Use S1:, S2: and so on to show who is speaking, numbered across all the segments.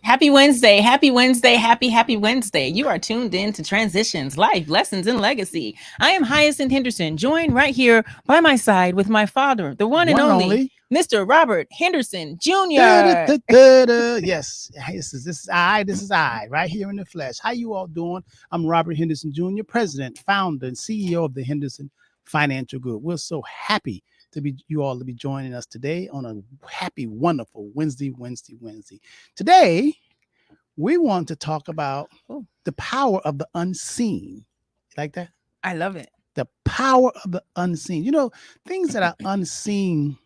S1: Happy Wednesday. Happy Wednesday. Happy Wednesday. You are tuned in to Transitions, Life, Lessons, and Legacy. I am Hyacinth Henderson, joined right here by my side with my father, the one and
S2: One and
S1: only
S2: only.
S1: Mr. Robert Henderson
S2: Da,
S1: Jr.
S2: da, da, da. Yes, this is I. This is I, right here in the flesh. How you all doing? I'm Robert Henderson Jr., President, Founder, and CEO of the Henderson Financial Group. We're so happy to be you all to be joining us today on a happy, wonderful Wednesday. Today, we want to talk about
S1: Ooh.
S2: the power of the unseen. You like that?
S1: I love it.
S2: The power of the unseen. Things that are unseen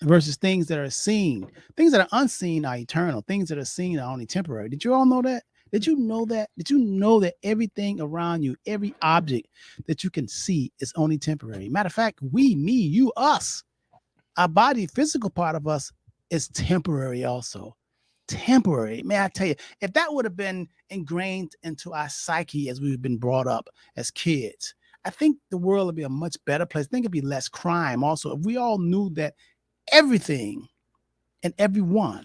S2: versus things that are seen. Things that are unseen are eternal. Things that are seen are only temporary. Did you all know that? Did you know that? Did you know that everything around you, every object that you can see is only temporary? Matter of fact, we, me, you, us, our body, physical part of us is temporary also. Temporary. May I tell you, if that would have been ingrained into our psyche as we've been brought up as kids, I think the world would be a much better place. I think it'd be less crime also if we all knew that everything and everyone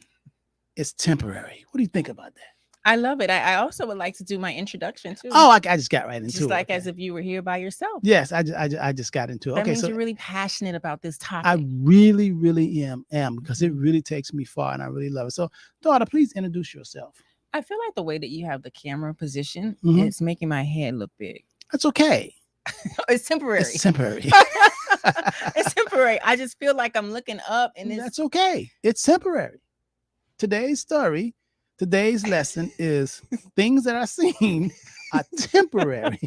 S2: is temporary. What do you think about that?
S1: I love it. I also would like to do my introduction too.
S2: Oh, I just got right into
S1: just
S2: it.
S1: like as if you were here by yourself.
S2: Yes, I just got into it.
S1: That
S2: Okay,
S1: means
S2: so
S1: you're really passionate about this topic.
S2: I really am because it really takes me far and I really love it. So, daughter, please introduce yourself.
S1: I feel like the way that you have the camera position,
S2: Mhm.
S1: it's making my head look big.
S2: That's okay.
S1: It's temporary.
S2: It's temporary.
S1: It's temporary. I just feel like I'm looking up and it's
S2: That's okay. It's temporary. Today's lesson is things that are seen are temporary.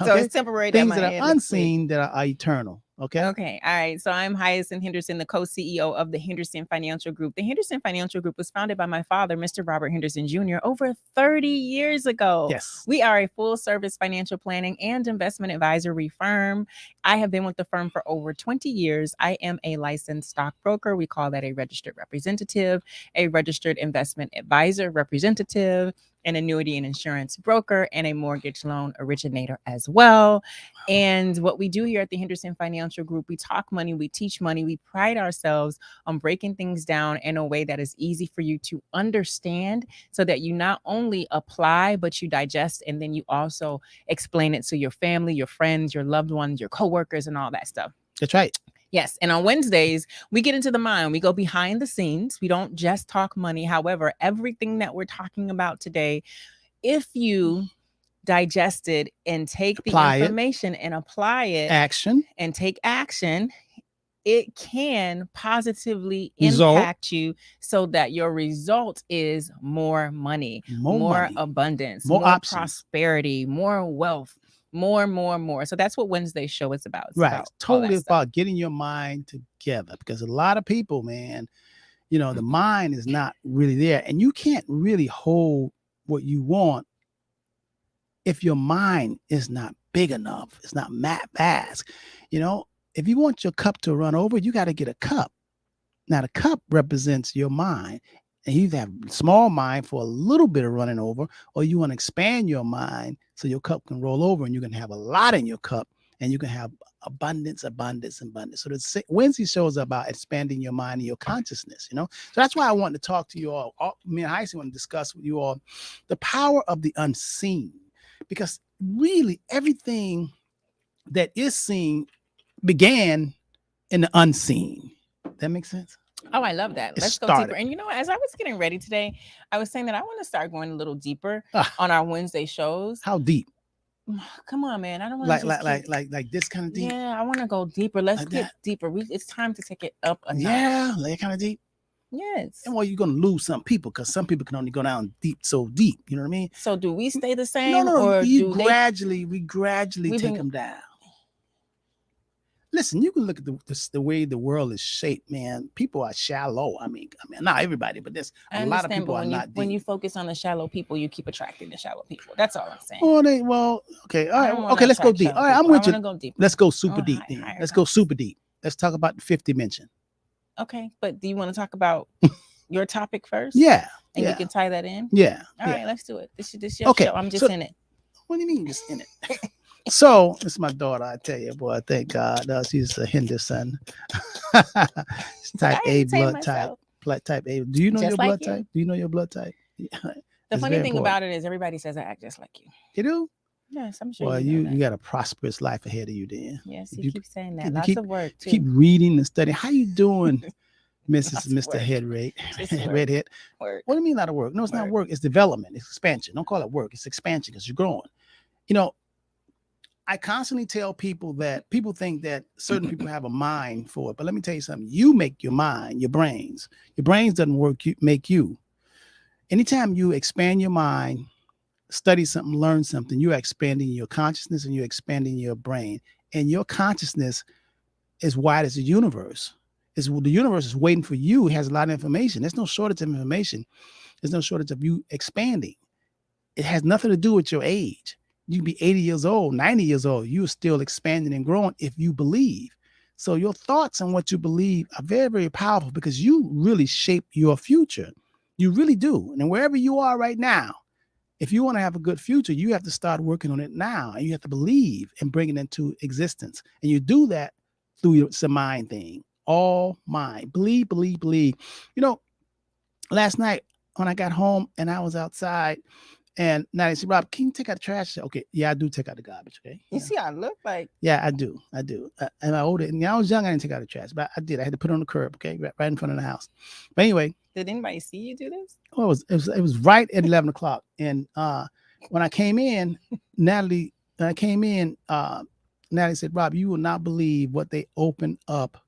S1: so it's temporary.
S2: Things
S1: my
S2: that
S1: head
S2: are
S1: looks big.
S2: unseen that are eternal. Okay.
S1: Okay. All right. So I'm Hyacinth Henderson, the co-CEO of the Henderson Financial Group. The Henderson Financial Group was founded by my father, Mr. Robert Henderson Jr., over 30 years ago.
S2: Yes.
S1: We are a full-service financial planning and investment advisory firm. I have been with the firm for over 20 years. I am a licensed stockbroker. We call that a registered representative, a registered investment advisor representative, an annuity and insurance broker, and a mortgage loan originator as well. And what we do here at the Henderson Financial Group, we talk money, we teach money, we pride ourselves on breaking things down in a way that is easy for you to understand so that you not only apply, but you digest, and then you also explain it to your family, your friends, your loved ones, your coworkers, and all that stuff.
S2: That's right.
S1: Yes. And on Wednesdays, we get into the mind. We go behind the scenes. We don't just talk money. However, everything that we're talking about today, if you digest it and take
S2: Apply
S1: the information and apply it
S2: Action.
S1: and take action, it can positively
S2: Result.
S1: impact you so that your result is more money,
S2: More money.
S1: abundance,
S2: More options.
S1: prosperity, more wealth. More. So that's what Wednesday's show is about. It's
S2: Right.
S1: about
S2: Totally
S1: all that stuff.
S2: about getting your mind together because a lot of people, man, the mind is not really there. And you can't really hold what you want if your mind is not big enough. It's not vast. If you want your cup to run over, you got to get a cup. Now, the cup represents your mind. And you have small mind for a little bit of running over, or you want to expand your mind so your cup can roll over and you can have a lot in your cup and you can have abundance. So the Wednesday show is about expanding your mind and your consciousness, So that's why I wanted to talk to you all. Me and Heisey want to discuss with you all the power of the unseen, because really everything that is seen began in the unseen. That makes sense?
S1: Oh, I love that. Let's go deeper. And as I was getting ready today, I was saying that I want to start going a little deeper on our Wednesday shows.
S2: How deep?
S1: Come on, man. I don't want to
S2: like this kind of deep.
S1: Yeah, I want to go deeper. Let's get deeper. It's time to take it up a notch.
S2: Yeah, like kind of deep.
S1: Yes.
S2: And you're gonna lose some people because some people can only go down so deep. You know what I mean?
S1: So do we stay the same?
S2: No.
S1: Or
S2: we gradually take them down. Listen, you can look at the way the world is shaped, man. People are shallow. I mean, not everybody, but there's a lot of people are not deep.
S1: When you focus on the shallow people, you keep attracting the shallow people. That's all I'm saying.
S2: Okay, all right. Okay, let's go deep. All right, I'm with you.
S1: Go deep.
S2: Let's go super deep. Let's go super deep. Let's talk about the fifth dimension.
S1: Okay, but do you want to talk about your topic first?
S2: Yeah.
S1: And you can tie that in?
S2: Yeah.
S1: All right, let's do it. This is your show. I'm just in it.
S2: What do you mean just in it? So it's my daughter, I tell you, boy. Thank God, she's a Henderson. Type A blood type. type A. Do you know
S1: Just
S2: your
S1: like
S2: blood
S1: you.
S2: type? Do you know your blood type?
S1: The
S2: It's
S1: funny
S2: very
S1: thing
S2: important.
S1: about it is everybody says I act just like you.
S2: You do?
S1: Yes, I'm sure
S2: Well,
S1: you know
S2: you
S1: that.
S2: got a prosperous life ahead of you then.
S1: Yes,
S2: If
S1: you
S2: you
S1: keep saying
S2: if
S1: that.
S2: you
S1: Lots
S2: keep
S1: of work
S2: keep
S1: too.
S2: reading and studying. How you doing, Mrs.
S1: Lots of
S2: Mr.
S1: work.
S2: Head Rate?
S1: Just work.
S2: Redhead.
S1: Work.
S2: What do you mean a lot of work? No, it's not
S1: Work.
S2: work. It's development. It's expansion. Don't call it work. It's expansion because you're growing. You know, I constantly tell people that people think that certain people have a mind for it. But let me tell you something. You make your mind, your brains. Your brains doesn't work, you make you. Anytime you expand your mind, study something, learn something, you're expanding your consciousness and you're expanding your brain. And your consciousness is wide as the universe. The universe is waiting for you. It has a lot of information. There's no shortage of information. There's no shortage of you expanding. It has nothing to do with your age. You can be 80 years old, 90 years old. You're still expanding and growing if you believe. So your thoughts and what you believe are very, very powerful because you really shape your future. You really do. And wherever you are right now, if you want to have a good future, you have to start working on it now. And you have to believe and bring it into existence. And you do that through it's a mind thing. All mind. Believe, believe, believe. You know, last night when I got home and I was outside, and now they said, Rob, can you take out the trash? I said, okay, yeah, I do take out the garbage. Okay.
S1: You see, I look like.
S2: Yeah, I do. And I older, and I was young, I didn't take out the trash, but I did. I had to put it on the curb, okay, right in front of the house. But anyway,
S1: Did anybody see you do this?
S2: oh, it was right at 11 o'clock. And when I came in, Natalie said, Rob, you will not believe what they opened up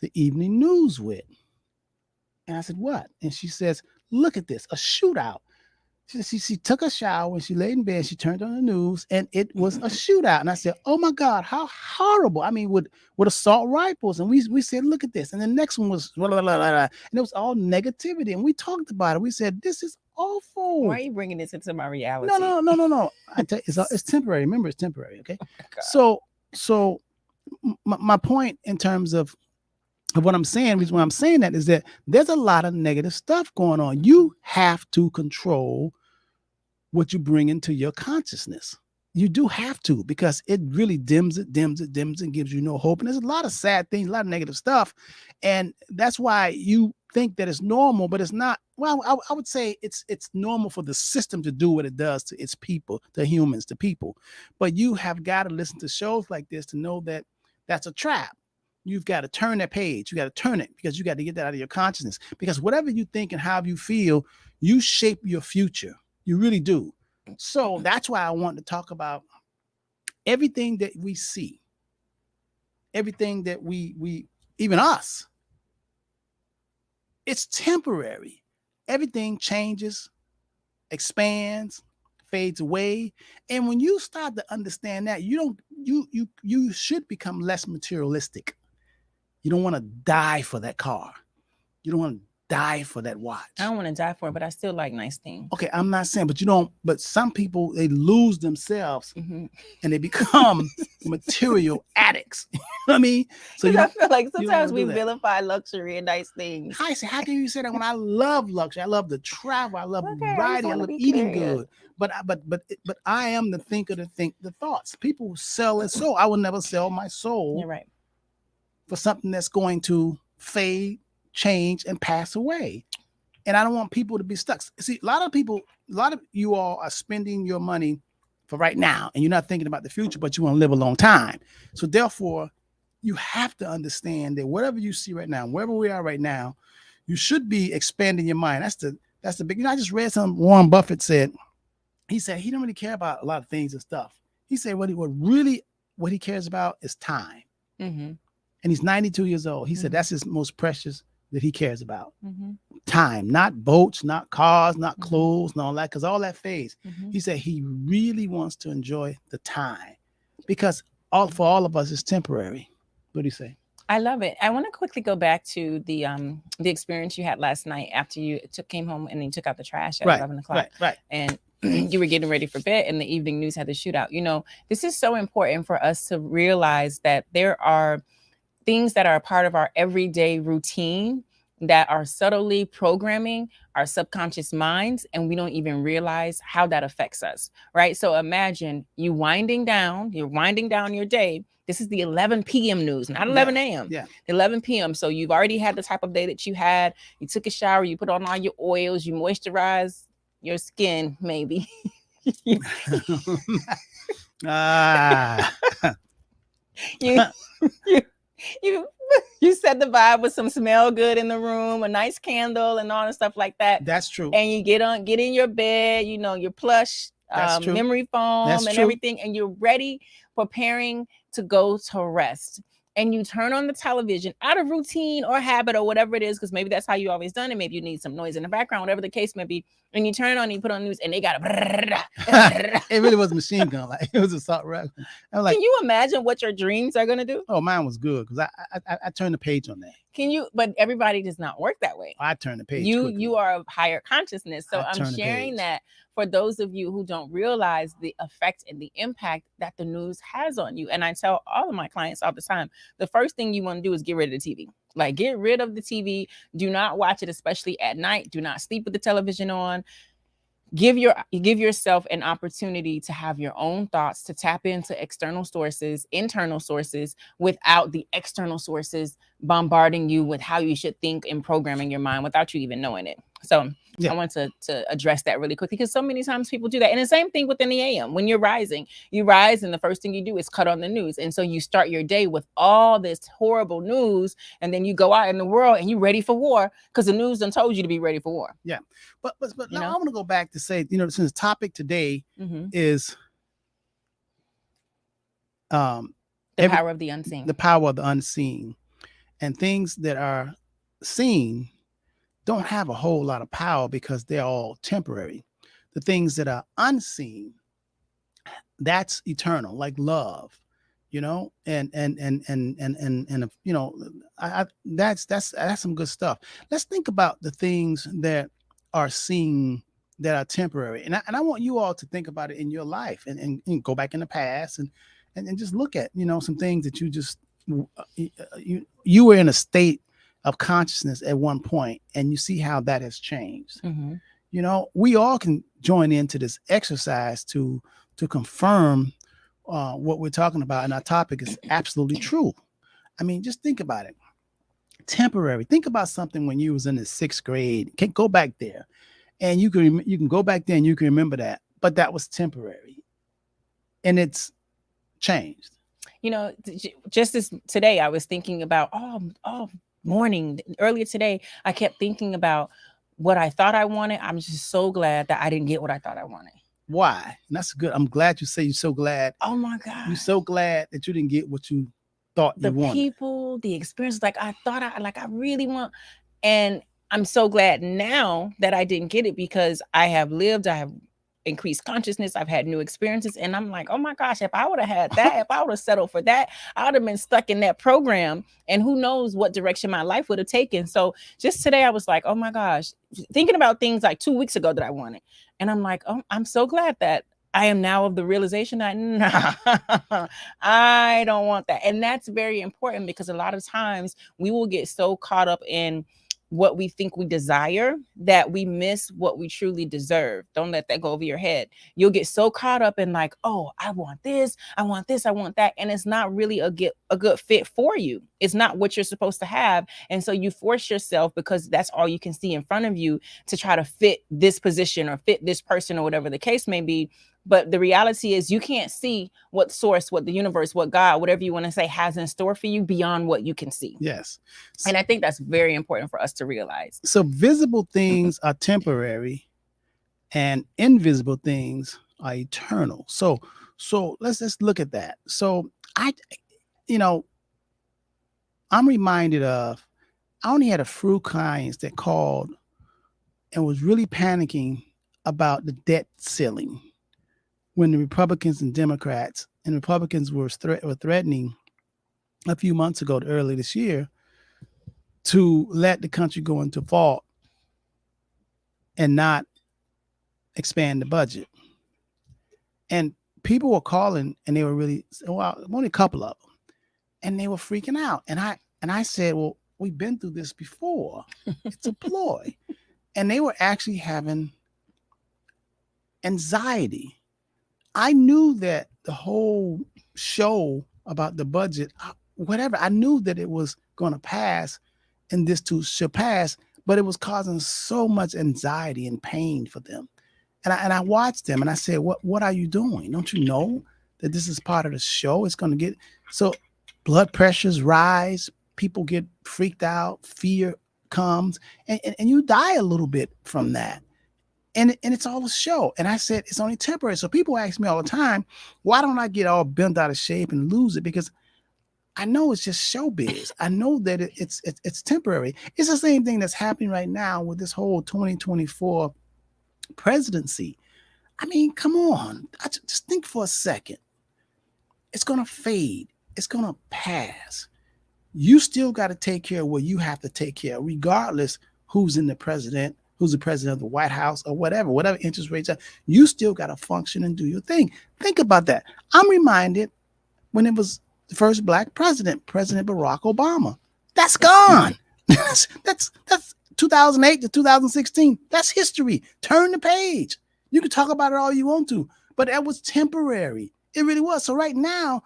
S2: the evening news with. And I said, what? And she says, look at this, a shootout. She took a shower and she laid in bed. She turned on the news and it was a shootout. And I said, oh my God, how horrible. I mean, with assault rifles. And we said, look at this. And the next one was, blah, blah, blah, blah, and it was all negativity. And we talked about it. We said, this is awful.
S1: Why are you bringing this into my reality?
S2: No. I tell you, it's temporary. Remember, it's temporary. Okay.
S1: Oh
S2: So my point in terms of what I'm saying, reason why I'm saying that is that there's a lot of negative stuff going on. You have to control what you bring into your consciousness. You do have to, because it really dims it, and gives you no hope. And there's a lot of sad things, a lot of negative stuff. And that's why you think that it's normal, but it's not. Well, I would say it's normal for the system to do what it does to its people, to humans, to people. But you have got to listen to shows like this to know that that's a trap. You've got to turn that page. You got to turn it, because you got to get that out of your consciousness. Because whatever you think and how you feel, you shape your future. You really do. So that's why I want to talk about everything that we see, everything that we even us. It's temporary. Everything changes, expands, fades away. And when you start to understand that, you should become less materialistic. You don't want to die for that car. You don't want to die for that watch.
S1: I don't want to die for it, but I still like nice things.
S2: Okay, I'm not saying, but you don't. But some people, they lose themselves and they become material addicts. You know what I mean?
S1: So I feel like sometimes we
S2: that.
S1: vilify luxury and nice things.
S2: I say, how can you say that when I love luxury? I love to travel. I love riding. I love eating good. But I am the thinker to think the thoughts. People sell their soul. I will never sell my soul.
S1: You're right.
S2: For something that's going to fade, change, and pass away. And I don't want people to be stuck. See, a lot of you all are spending your money for right now, and you're not thinking about the future, but you want to live a long time. So therefore, you have to understand that whatever you see right now, wherever we are right now, you should be expanding your mind. That's the big, I just read something Warren Buffett said. He said he don't really care about a lot of things and stuff. He said what he cares about is time.
S1: Mm-hmm.
S2: And he's 92 years old. He said that's his most precious that he cares about. Time, not boats, not cars, not clothes, and all that, because all that fades. He said he really wants to enjoy the time, because for all of us, it's temporary. What do you say?
S1: I love it. I want to quickly go back to the experience you had last night after you came home and you took out the trash at 11 o'clock.
S2: Right.
S1: And you were getting ready for bed and the evening news had the shootout. You know, this is so important for us to realize that there are things that are a part of our everyday routine that are subtly programming our subconscious minds, and we don't even realize how that affects us, right? So imagine you're winding down your day. This is the 11 p.m. news, not 11 a.m.
S2: Yeah.
S1: 11 p.m. So you've already had the type of day that you had. You took a shower, you put on all your oils, you moisturize your skin, maybe.
S2: Ah.
S1: you, you you you set the vibe with some smell good in the room, a nice candle, and all the stuff like that.
S2: That's true.
S1: And you get in your bed, your plush memory foam and everything, and you're ready, preparing to go to rest. And you turn on the television out of routine or habit or whatever it is, because maybe that's how you always done it. Maybe you need some noise in the background, whatever the case may be. And you turn it on and you put on news, and they got
S2: it really was a machine gun. Like, it was assault rifle. I'm like,
S1: can you imagine what your dreams are gonna do?
S2: Oh, mine was good because I turned the page on that.
S1: Can you? But everybody does not work that way.
S2: I turned the page.
S1: You are of higher consciousness. So I'm sharing that for those of you who don't realize the effect and the impact that the news has on you. And I tell all of my clients all the time, the first thing you want to do is get rid of the TV. Like, get rid of the TV. Do not watch it, especially at night. Do not sleep with the television on. Give yourself an opportunity to have your own thoughts, to tap into external sources, internal sources, without the external sources bombarding you with how you should think and programming your mind without you even knowing it. So I want to address that really quickly, because so many times people do that. And the same thing within the AM. When you're rising, you rise and the first thing you do is cut on the news. And so you start your day with all this horrible news, and then you go out in the world and you're ready for war because the news done told you to be ready for war.
S2: Yeah. But now I want to go back to say, since the topic today is
S1: the power of the unseen.
S2: The power of the unseen. And things that are seen don't have a whole lot of power because they're all temporary. The things that are unseen, that's eternal, like love, and that's some good stuff. Let's think about the things that are seen that are temporary, and I want you all to think about it in your life and go back in the past and just look at some things that you were in a state of consciousness at one point, and you see how that has changed. We all can join into this exercise to confirm what we're talking about, and our topic is absolutely true. I mean, just think about it. Temporary. Think about something when you was in the 6th grade. Can go back there, and you can go back there and you can remember that, but that was temporary, and it's changed.
S1: Just as today, I was thinking about morning earlier today, I kept thinking about what I thought I wanted. I'm just so glad that I didn't get what I thought I wanted.
S2: Why? And that's good. I'm glad you say you're so glad.
S1: Oh my God.
S2: You're so glad that you didn't get what you thought you wanted.
S1: The people, the experience, like I thought I really want. And I'm so glad now that I didn't get it, because I have increased consciousness. I've had new experiences, and I'm like, oh my gosh, if I would have had that, if I would have settled for that, I would have been stuck in that program, and who knows what direction my life would have taken. So just today, I was like, oh my gosh, thinking about things like 2 weeks ago that I wanted, and I'm like, oh, I'm so glad that I am now of the realization that I don't want that. And that's very important, because a lot of times we will get so caught up in what we think we desire that we miss what we truly deserve. Don't let that go over your head. You'll get so caught up in like, oh, I want this, I want this, I want that. And it's not really a good fit for you. It's not what you're supposed to have. And so you force yourself, because that's all you can see in front of you, to try to fit this position or fit this person or whatever the case may be. But the reality is you can't see what source, what the universe, what God, whatever you want to say, has in store for you beyond what you can see.
S2: Yes.
S1: And I think that's very important for us to realize.
S2: So visible things are temporary and invisible things are eternal. So let's just look at that. So I'm reminded of, I only had a few clients that called and was really panicking about the debt ceiling, when the Republicans and Democrats, and Republicans were threatening a few months ago, early this year, to let the country go into default and not expand the budget. And people were calling, and they were really, well, only a couple of them, and they were freaking out. And I said, well, we've been through this before. It's a ploy. And they were actually having anxiety. I knew that the whole show about the budget, whatever, I knew that it was going to pass and this too should pass, but it was causing so much anxiety and pain for them. And I watched them and I said, what are you doing? Don't you know that this is part of the show? It's going to get, so blood pressures rise, people get freaked out, fear comes, and you die a little bit from that. And it's all a show. And I said, it's only temporary. So people ask me all the time, why don't I get all bent out of shape and lose it? Because I know it's just showbiz. I know that it's temporary. It's the same thing that's happening right now with this whole 2024 presidency. I mean, come on. Just think for a second. It's going to fade. It's going to pass. You still got to take care of what you have to take care of, regardless who's the president of the White House or whatever interest rates are. You still got to function and do your thing. Think about that. I'm reminded when it was the first black president, President Barack Obama. That's gone. that's 2008 to 2016. That's history. Turn the page. You can talk about it all you want to, but that was temporary. It really was. So right now,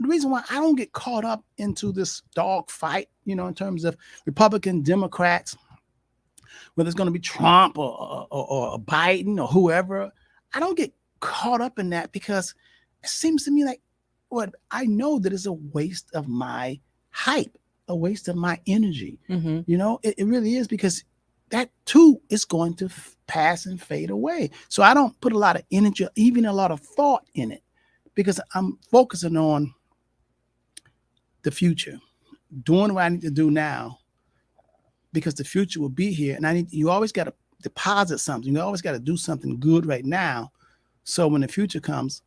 S2: the reason why I don't get caught up into this dog fight, in terms of Republican, Democrats, whether it's going to be Trump or Biden or whoever, I don't get caught up in that because it seems to me like I know that it's a waste of my hype, a waste of my energy.
S1: Mm-hmm.
S2: It really is, because that too is going to pass and fade away. So I don't put a lot of energy, even a lot of thought in it, because I'm focusing on the future, doing what I need to do now, because the future will be here. And you always got to deposit something. You always got to do something good right now. So when the future comes,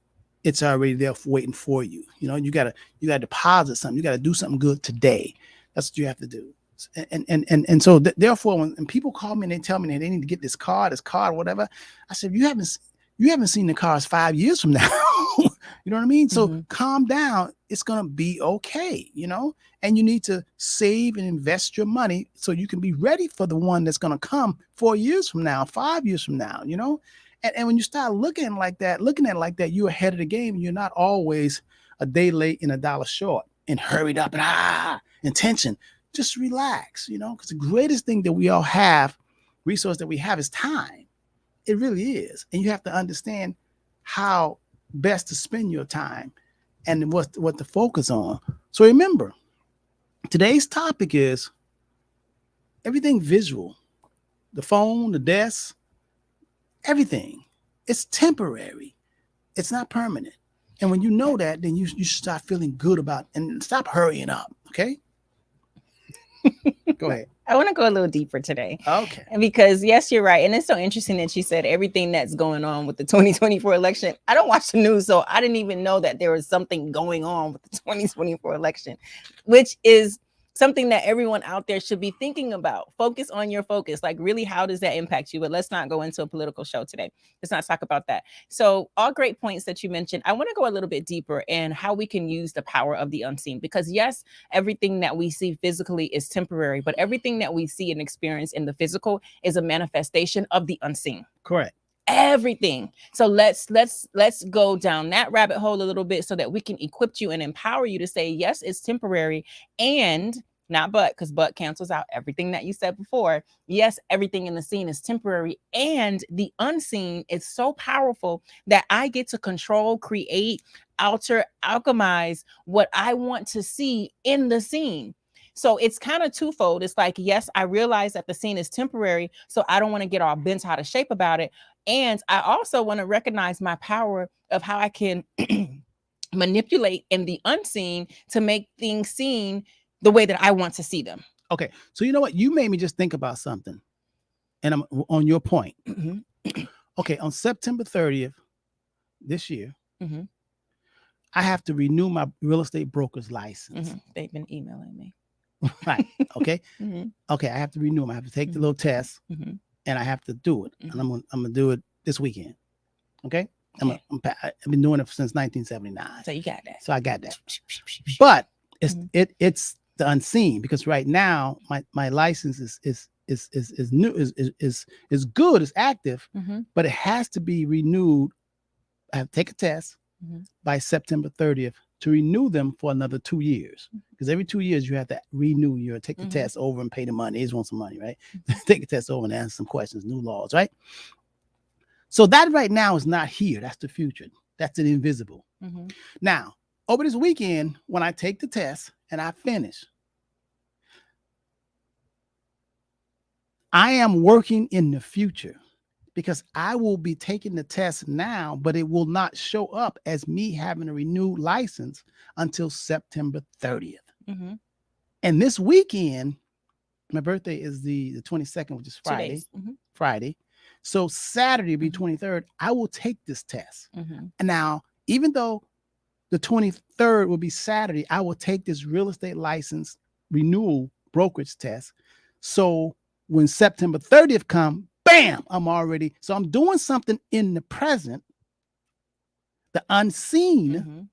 S2: it's already there waiting for you. You got to deposit something. You got to do something good today. That's what you have to do. And so therefore, when people call me and they tell me that they need to get this car, whatever, I said, you haven't seen the cars 5 years from now. You know what I mean? So calm down. It's going to be okay, and you need to save and invest your money so you can be ready for the one that's going to come 4 years from now, 5 years from now, And when you start looking at it like that, you're ahead of the game. And you're not always a day late and a dollar short and hurried up and tension. Just relax, because the greatest thing that we all have, resource that we have, is time. It really is. And you have to understand how best to spend your time and what to focus on. So remember, today's topic is everything visual, the phone, the desk, everything. It's temporary. It's not permanent. And when you know that, then you should start feeling good about it and stop hurrying up. Okay. Go ahead.
S1: I want to go a little deeper today.
S2: Okay.
S1: Because yes, you're right. And it's so interesting that you said everything that's going on with the 2024 election. I don't watch the news, so I didn't even know that there was something going on with the 2024 election, which is something that everyone out there should be thinking about. Focus on your focus. Like, really, how does that impact you? But let's not go into a political show today. Let's not talk about that. So all great points that you mentioned. I want to go a little bit deeper in how we can use the power of the unseen, because yes, everything that we see physically is temporary, but everything that we see and experience in the physical is a manifestation of the unseen.
S2: Correct.
S1: Everything. So let's go down that rabbit hole a little bit so that we can equip you and empower you to say, yes, it's temporary, and not but, because but cancels out everything that you said before. Yes, everything in the scene is temporary, and the unseen is so powerful that I get to control, create, alter, alchemize what I want to see in the scene. So it's kind of twofold. It's like, yes, I realize that the scene is temporary, so I don't want to get all bent out of shape about it. And I also want to recognize my power of how I can manipulate in the unseen to make things seen the way that I want to see them.
S2: Okay. So you know what? You made me just think about something. And I'm on your point. Okay. On September 30th this year, I have to renew my real estate broker's license.
S1: They've been emailing me.
S2: Right. Okay. Okay. I have to renew them. I have to take the little test. And I have to do it. And I'm gonna do it this weekend. Okay. I've been doing it since 1979.
S1: So you got that.
S2: So I got that. But it's the unseen, because right now my license is new, is good, is active, but it has to be renewed. I have to take a test by September 30th to renew them for another 2 years. Because every 2 years you have to renew your take the test over and pay the money. They just want some money, right? Take a test over and answer some questions, new laws, right? So that right now is not here. That's the future. That's an invisible. Now, over this weekend, when I take the test and I finish, I am working in the future, because I will be taking the test now, but it will not show up as me having a renewed license until September 30th. And this weekend, my birthday is the 22nd, which is Friday. Friday. So Saturday, be 23rd, I will take this test. And now, even though the 23rd will be Saturday, I will take this real estate license renewal brokerage test. So when September 30th comes, bam, so I'm doing something in the present, the unseen,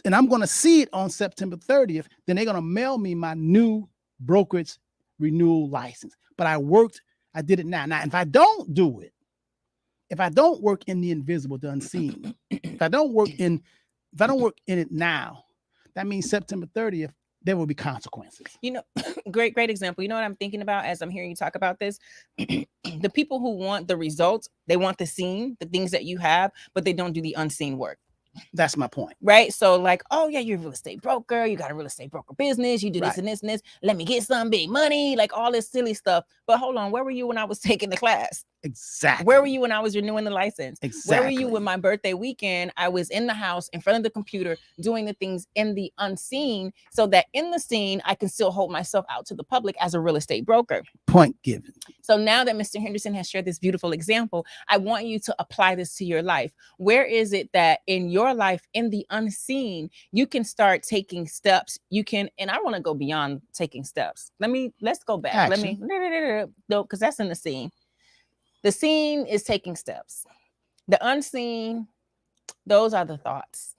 S2: and I'm going to see it on September 30th. Then they're going to mail me my new brokerage renewal license. But I did it now. Now, if I don't do it, if I don't work in the invisible, the unseen, if I don't work in it now, that means September 30th, there will be consequences.
S1: You know, great example. You know what I'm thinking about as I'm hearing you talk about this? The people who want the results, they want the seen, the things that you have, but they don't do the unseen work.
S2: That's my point.
S1: Right? So like, oh yeah, you're a real estate broker. You got a real estate broker business. You do this and this and this. Let me get some big money, like all this silly stuff. But hold on, where were you when I was taking the class?
S2: Exactly.
S1: Where were you when I was renewing the license?
S2: Exactly.
S1: Where were you when my birthday weekend, I was in the house in front of the computer doing the things in the unseen, so that in the scene, I can still hold myself out to the public as a real estate broker.
S2: Point given.
S1: So now that Mr. Henderson has shared this beautiful example, I want you to apply this to your life. Where is it that in your life, in the unseen, you can start taking steps? You can, and I want to go beyond taking steps. Let's go back.
S2: Action.
S1: No, because that's in the scene. The scene is taking steps. The unseen, those are the thoughts.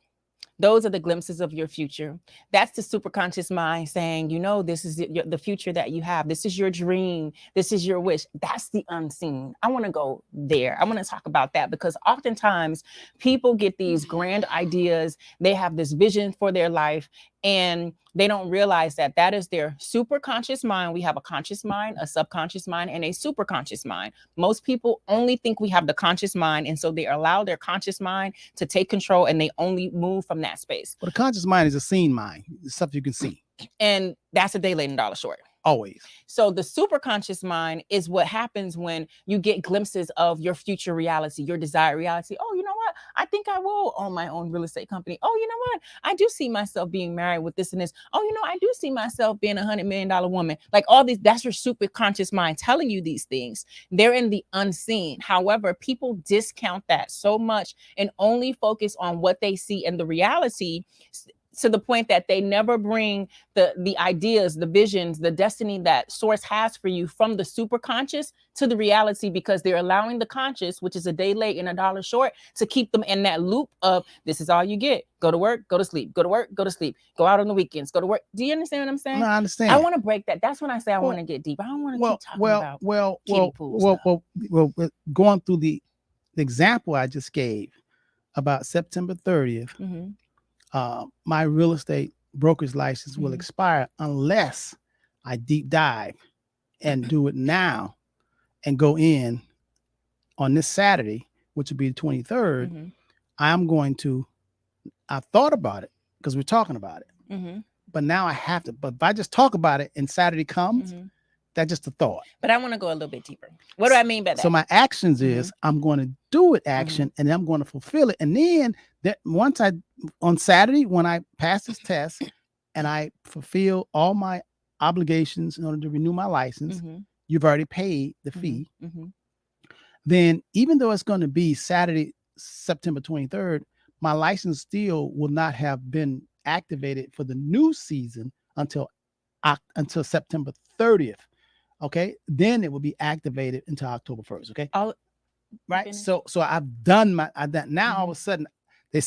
S1: Those are the glimpses of your future. That's the superconscious mind saying, you know, this is the future that you have. This is your dream. This is your wish. That's the unseen. I want to go there. I want to talk about that, because oftentimes people get these grand ideas. They have this vision for their life, and they don't realize that that is their superconscious mind. We have a conscious mind, a subconscious mind, and a superconscious mind. Most people only think we have the conscious mind, and so they allow their conscious mind to take control, and they only move from that space.
S2: Well, the conscious mind is a seen mind. It's stuff you can see.
S1: And that's a day late and dollar short.
S2: Always.
S1: So the superconscious mind is what happens when you get glimpses of your future reality, your desired reality. Oh, you know what? I think I will own my own real estate company. Oh, you know what? I do see myself being married with this and this. Oh, you know, I do see myself being $100 million woman. Like all these, that's your superconscious mind telling you these things. They're in the unseen. However, people discount that so much and only focus on what they see in the reality, to the point that they never bring the ideas, the visions, the destiny that source has for you from the super conscious to the reality, because they're allowing the conscious, which is a day late and a dollar short, to keep them in that loop of this is all you get. Go to work, go to sleep, go to work, go to sleep, go out on the weekends, go to work. Do you understand what I'm saying?
S2: No, I understand.
S1: I want to break that. That's when I say I want to get deep. I don't want to keep talking about
S2: well, going through the example I just gave about September 30th, my real estate broker's license will expire unless I deep dive and do it now and go in on this Saturday, which would be the 23rd. I thought about it because we're talking about it, but now I have to. But if I just talk about it and Saturday comes, that's just a thought.
S1: But I want to go a little bit deeper. What do I mean by that?
S2: So my actions is I'm going to do it action, and then I'm going to fulfill it. And then on Saturday, when I pass this test and I fulfill all my obligations in order to renew my license, you've already paid the fee. Then even though it's going to be Saturday, September 23rd, my license still will not have been activated for the new season until September 30th. Okay, then it will be activated until October 1st. Okay, right. So I've done now. All of a sudden, they're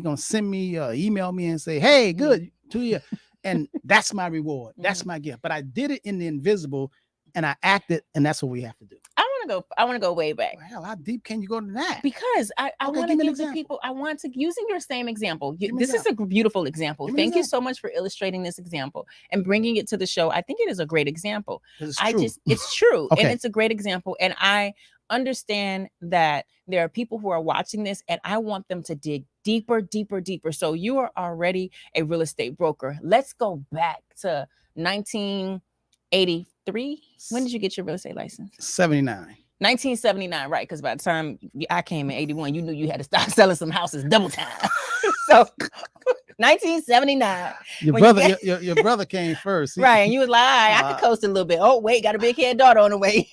S2: gonna send me, email me and say, "Hey, good 2 years," And that's my reward. That's my gift. But I did it in the invisible, and I acted, and that's what we have to do.
S1: I want to go way back.
S2: Well, hell, how deep can you go to that?
S1: Because I
S2: Okay,
S1: want
S2: give
S1: to
S2: me an
S1: give the
S2: example.
S1: people, I want to, using your same example.
S2: Give me an
S1: This is a beautiful example.
S2: Give me an
S1: Thank you so much for illustrating this example and bringing it to the show. I think it is a great example.
S2: 'Cause it's true.
S1: It's true.
S2: Okay.
S1: And it's a great example. And I understand that there are people who are watching this, and I want them to dig deeper, deeper, deeper. So you are already a real estate broker. Let's go back to 1983. When did you get your real estate license?
S2: 79.
S1: 1979, right? Because by the time I came in 81, you knew you had to start selling some houses double time. So 1979.
S2: Your
S1: When you
S2: brother,
S1: get-
S2: your brother came first.
S1: Right. And you was like, all right, I could coast a little bit. Oh, wait, got a big head daughter on the way.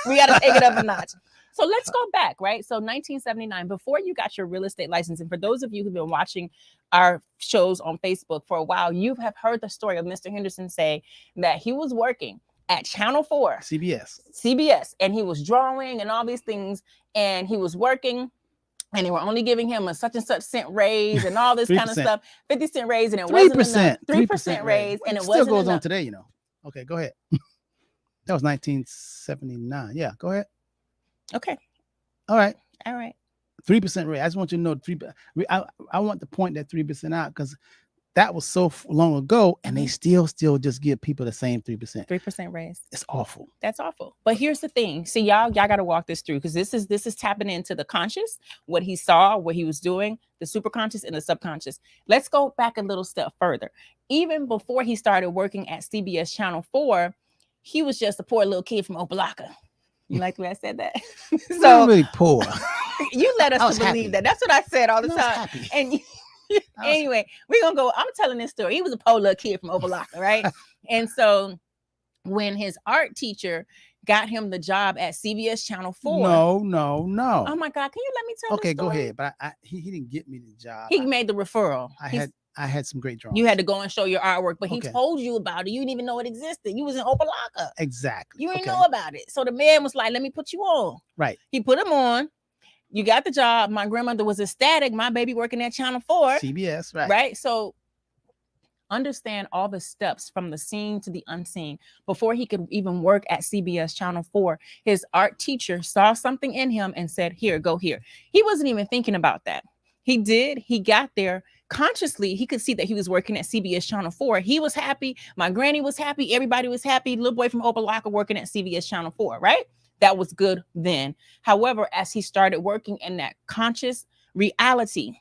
S1: We got to take it up a notch. So let's go back, right? So 1979, before you got your real estate license, and for those of you who've been watching our shows on Facebook for a while, you have heard the story of Mr. Henderson say that he was working at Channel 4, CBS, and he was drawing and all these things, and he was working, and they were only giving him a such and such cent raise and all this kind of
S2: 3%.
S1: stuff, 50-cent raise, and it
S2: 3%.
S1: wasn't enough. 3% raise, and it
S2: still
S1: wasn't
S2: goes on
S1: enough.
S2: today, you know. Okay, go ahead. That was 1979. Yeah, go ahead.
S1: Okay.
S2: All right.
S1: 3%
S2: rate. I just want you to know 3%. I want to point that 3% out because that was so long ago, and they still just give people the same 3%.
S1: 3% raise.
S2: It's awful.
S1: That's awful. But here's the thing. See, y'all got to walk this through, because this is tapping into the conscious, what he saw, what he was doing, the superconscious and the subconscious. Let's go back a little step further. Even before he started working at CBS Channel 4, he was just a poor little kid from Opelika. You like the way I said that?
S2: So I'm really poor.
S1: You led
S2: I
S1: us
S2: was
S1: to believe
S2: happy.
S1: that. That's what I said all the
S2: I was
S1: time.
S2: happy.
S1: And anyway, we're gonna go. I'm telling this story. He was a poor little kid from Opelika, right? And so when his art teacher got him the job at CBS Channel 4.
S2: No.
S1: Oh my God, can you let me tell
S2: Okay,
S1: the
S2: go
S1: story?
S2: ahead. But he didn't get me the job.
S1: He made the referral.
S2: I had some great drawings.
S1: You had to go and show your artwork, but he
S2: Okay.
S1: told you about it. You didn't even know it existed. You was in Opelika.
S2: Exactly.
S1: You didn't
S2: Okay.
S1: know about it. So the man was like, let me put you on.
S2: Right.
S1: He put him on. You got the job. My grandmother was ecstatic. My baby working at Channel 4.
S2: CBS, right.
S1: Right. So understand all the steps from the seen to the unseen. Before he could even work at CBS Channel 4, his art teacher saw something in him and said, here, go here. He wasn't even thinking about that. He did. He got there. Consciously, he could see that he was working at CBS Channel 4. He was happy. My granny was happy. Everybody was happy. Little boy from Opelika working at CBS Channel 4, right? That was good then. However, as he started working in that conscious reality,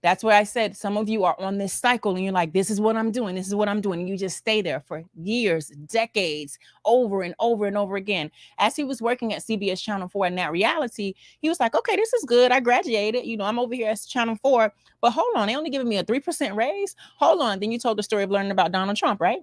S1: that's where I said some of you are on this cycle and you're like, this is what I'm doing. This is what I'm doing. And you just stay there for years, decades, over and over and over again. As he was working at CBS Channel 4 in that reality, he was like, okay, this is good. I graduated. You know, I'm over here at Channel 4. But hold on, they only giving me a 3% raise. Hold on. Then you told the story of learning about Donald Trump, right?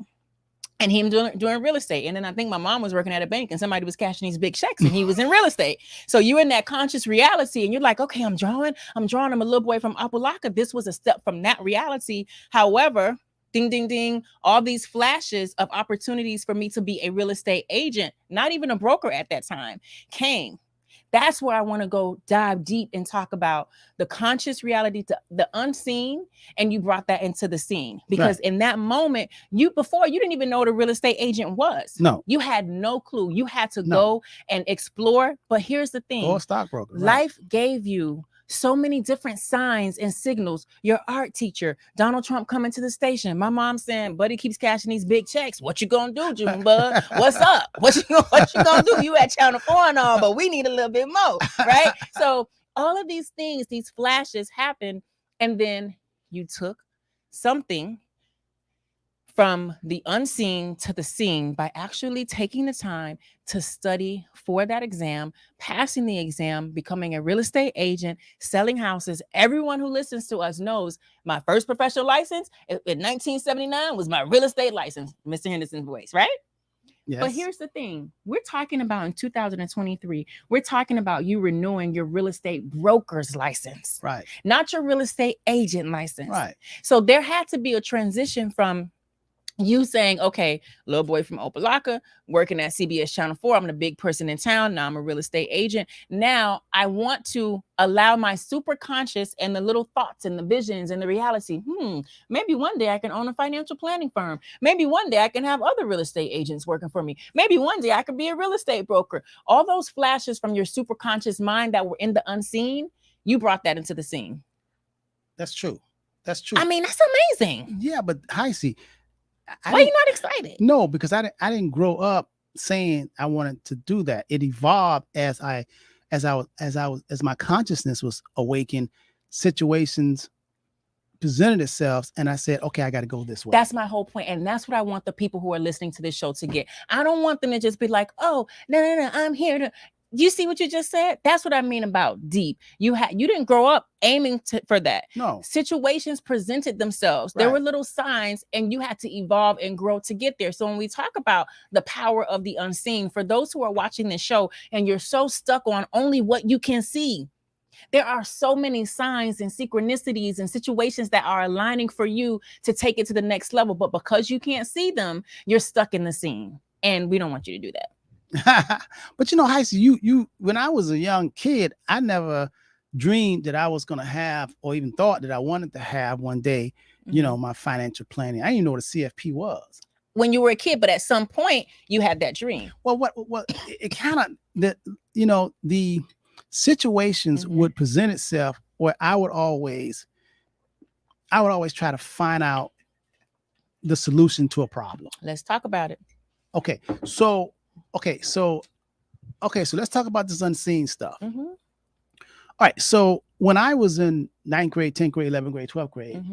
S1: And him doing real estate. And then I think my mom was working at a bank and somebody was cashing these big checks and he was in real estate. So you're in that conscious reality and you're like, okay, I'm drawing. I'm a little boy from Opelika. This was a step from that reality. However, ding, ding, ding, all these flashes of opportunities for me to be a real estate agent, not even a broker at that time, came. That's where I want to go dive deep and talk about the conscious reality to the unseen. And you brought that into the scene because in that moment, before you didn't even know what a real estate agent was.
S2: No.
S1: You had no clue. You had to go and explore. But here's the thing.
S2: Or a stockbroker. Right.
S1: Life gave you so many different signs and signals. Your art teacher, Donald Trump coming to the station. My mom saying, buddy keeps cashing these big checks. What you gonna do, June Bud? What's up? What you gonna do? You at Channel 4 and all, but we need a little bit more, right? So all of these things, these flashes happen, and then you took something from the unseen to the seen by actually taking the time to study for that exam, passing the exam, becoming a real estate agent, selling houses. Everyone who listens to us knows my first professional license in 1979 was my real estate license, Mr. Henderson's voice, right?
S2: Yes.
S1: But here's the thing. We're talking about in 2023, we're talking about you renewing your real estate broker's license,
S2: right? Not
S1: Not your real estate agent license.
S2: Right.
S1: So there had to be a transition from You saying, okay, little boy from Opalaka, working at CBS Channel 4. I'm the big person in town. Now I'm a real estate agent. Now I want to allow my super conscious and the little thoughts and the visions and the reality. Maybe one day I can own a financial planning firm. Maybe one day I can have other real estate agents working for me. Maybe one day I could be a real estate broker. All those flashes from your super conscious mind that were in the unseen, you brought that into the scene.
S2: That's true. That's true.
S1: I mean, that's amazing.
S2: Yeah, but Heisey,
S1: why are you not excited?
S2: No, because I didn't grow up saying I wanted to do that. It evolved as my consciousness was awakened. Situations presented itself, and I said, okay, I got to go this way.
S1: That's my whole point, and that's what I want the people who are listening to this show to get. I don't want them to just be like, oh, no, I'm here to. You see what you just said? That's what I mean about deep. You didn't grow up aiming for that.
S2: No.
S1: Situations presented themselves. Right. There were little signs, and you had to evolve and grow to get there. So when we talk about the power of the unseen, for those who are watching this show and you're so stuck on only what you can see, there are so many signs and synchronicities and situations that are aligning for you to take it to the next level. But because you can't see them, you're stuck in the scene. And we don't want you to do that.
S2: But Heisey, you when I was a young kid, I never dreamed that I was going to have, or even thought that I wanted to have one day, my financial planning. I didn't even know what a CFP was
S1: when you were a kid, but at some point you had that dream.
S2: Well, it kind of the situations would present itself where I would always try to find out the solution to a problem.
S1: Let's talk about it.
S2: Okay, so let's talk about this unseen stuff. All right, so when I was in 9th grade, 10th grade, 11th grade, 12th grade,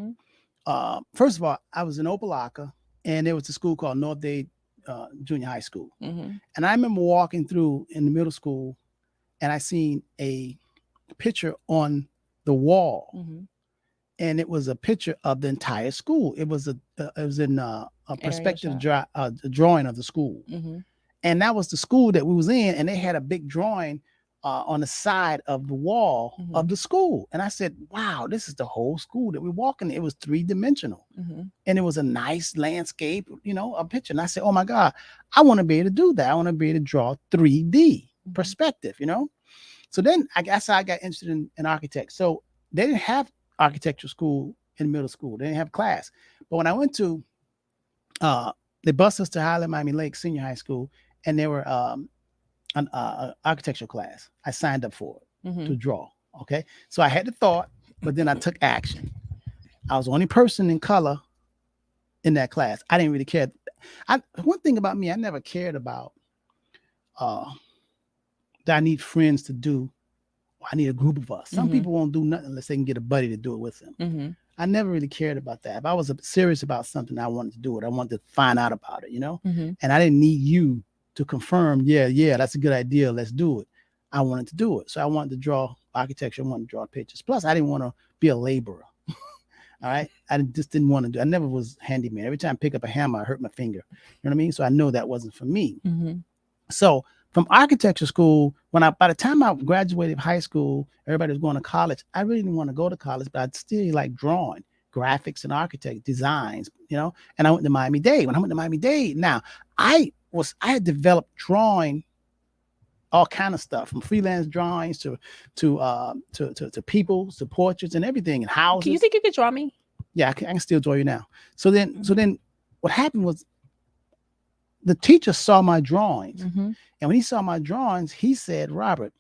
S2: first of all, I was in Opalaka, and there was a school called North Dade Junior High School. And I remember walking through in the middle school, and I seen a picture on the wall, and it was a picture of the entire school. It was in a perspective drawing of the school. And that was the school that we was in, and they had a big drawing on the side of the wall of the school. And I said, wow, this is the whole school that we're walking. It was 3-dimensional. And it was a nice landscape, a picture. And I said, oh my God, I want to be able to do that. I want to be able to draw 3D perspective, So then I guess I got interested in architects. So they didn't have architecture school in middle school. They didn't have class. But when I went to, they bused us to Highland Miami Lakes Senior High School, and there were an architecture class. I signed up for it to draw. Okay. So I had the thought, but then I took action. I was the only person in color in that class. I didn't really care. One thing about me, I never cared about that I need friends to do. I need a group of us. Some people won't do nothing unless they can get a buddy to do it with them. I never really cared about that. If I was serious about something, I wanted to do it. I wanted to find out about it, and I didn't need you to confirm, yeah, that's a good idea. Let's do it. I wanted to do it. So I wanted to draw architecture. I wanted to draw pictures. Plus, I didn't want to be a laborer. All right. I just didn't want to do. I never was handyman. Every time I pick up a hammer, I hurt my finger. You know what I mean? So I know that wasn't for me. So from architecture school, by the time I graduated high school, everybody was going to college. I really didn't want to go to college, but I'd still like drawing, graphics and architect designs, and I went to Miami-Dade. When I went to Miami-Dade, now I had developed drawing all kind of stuff, from freelance drawings to people, to portraits and everything, and houses.
S1: Do you think you could draw me?
S2: Yeah, I can still draw you now. So then what happened was the teacher saw my drawings. And when he saw my drawings, he said, Robert,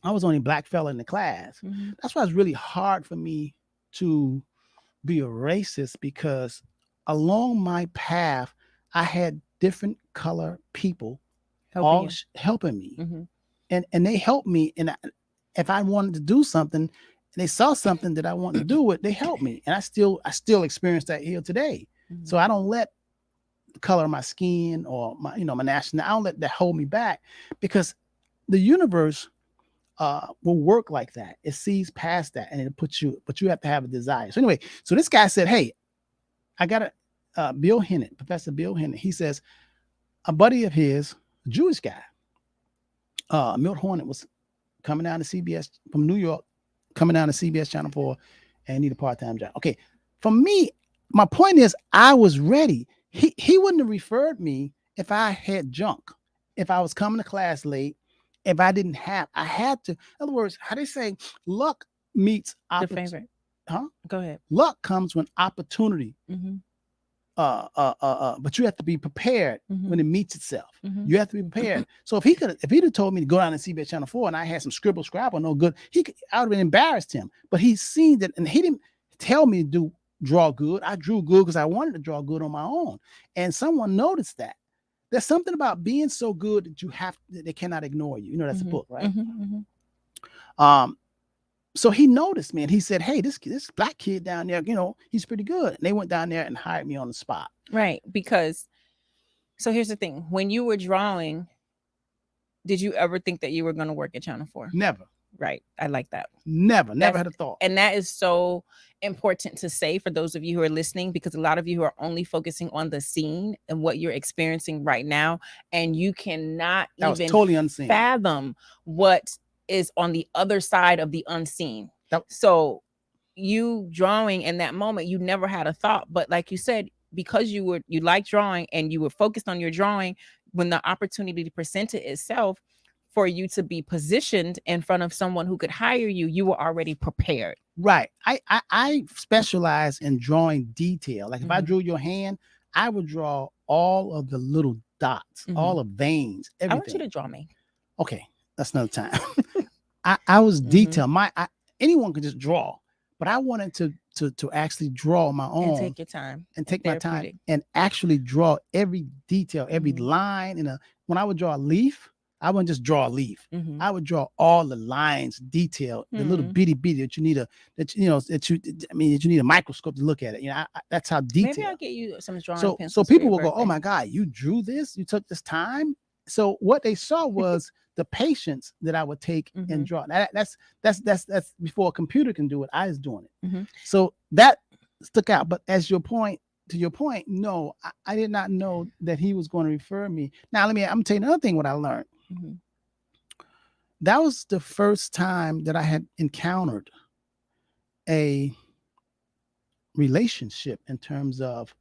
S2: I was the only black fella in the class. That's why it's really hard for me to be a racist, because along my path, I had different color people helping me. And they helped me. And if I wanted to do something and they saw something that I wanted to do it, they helped me. And I still experience that here today. So I don't let the color of my skin or my nationality, I don't let that hold me back, because the universe will work like that. It sees past that and it puts you, but you have to have a desire. So anyway, so this guy said, hey, I got Bill Hennett, Professor Bill Hennett. He says a buddy of his, a Jewish guy, Milt Hornet, was coming down to CBS from New York, coming down to CBS Channel 4 and need a part-time job. Okay. For me, my point is I was ready. he wouldn't have referred me if I had junk, if I was coming to class late, if I didn't have, I had to. In other words, how they say, luck meets
S1: The
S2: opportunity.
S1: favorite.
S2: Huh?
S1: Go ahead.
S2: Luck comes when opportunity.
S1: Mm-hmm.
S2: But you have to be prepared
S1: Mhm.
S2: when it meets itself.
S1: Mhm.
S2: You have to be prepared. So if he'd have told me to go down and CBS Channel 4 and I had some scrabble, no good, I would have been embarrassed him. But he's seen that, and he didn't tell me to draw good. I drew good because I wanted to draw good on my own. And someone noticed that. There's something about being so good that they cannot ignore you. You know, that's a book, right? So he noticed me and he said, hey, this black kid down there, he's pretty good. And they went down there and hired me on the spot.
S1: Right. Because, so here's the thing. When you were drawing, did you ever think that you were going to work at Channel 4?
S2: Never.
S1: Right. I like that.
S2: Never had a thought.
S1: And that is so important to say for those of you who are listening, because a lot of you who are only focusing on the scene and what you're experiencing right now, and you cannot even
S2: totally unseen.
S1: fathom what is on the other side of the unseen. So you drawing in that moment, you never had a thought, but like you said, because you like drawing and you were focused on your drawing, when the opportunity presented itself for you to be positioned in front of someone who could hire you, you were already prepared.
S2: Right. I specialize in drawing detail. Like if I drew your hand, I would draw all of the little dots, all the veins, everything.
S1: I want you to draw me.
S2: Okay, that's another time. I was detailed. Anyone could just draw, but I wanted to actually draw my own
S1: and take your time
S2: and take my time and actually draw every detail, every line. When I would draw a leaf, I wouldn't just draw a leaf. I would draw all the lines, detail, the little bitty that you need you need a microscope to look at it. That's how detailed.
S1: Maybe I'll get you some drawing pencils.
S2: So people will go, "Oh my God, you drew this? You took this time?" So what they saw was the patience that I would take and draw. That's before a computer can do it. I was doing it. So that stuck out. But to your point, no, I did not know that he was going to refer me. Now I'm gonna tell you another thing. What I learned. That was the first time that I had encountered a relationship in terms of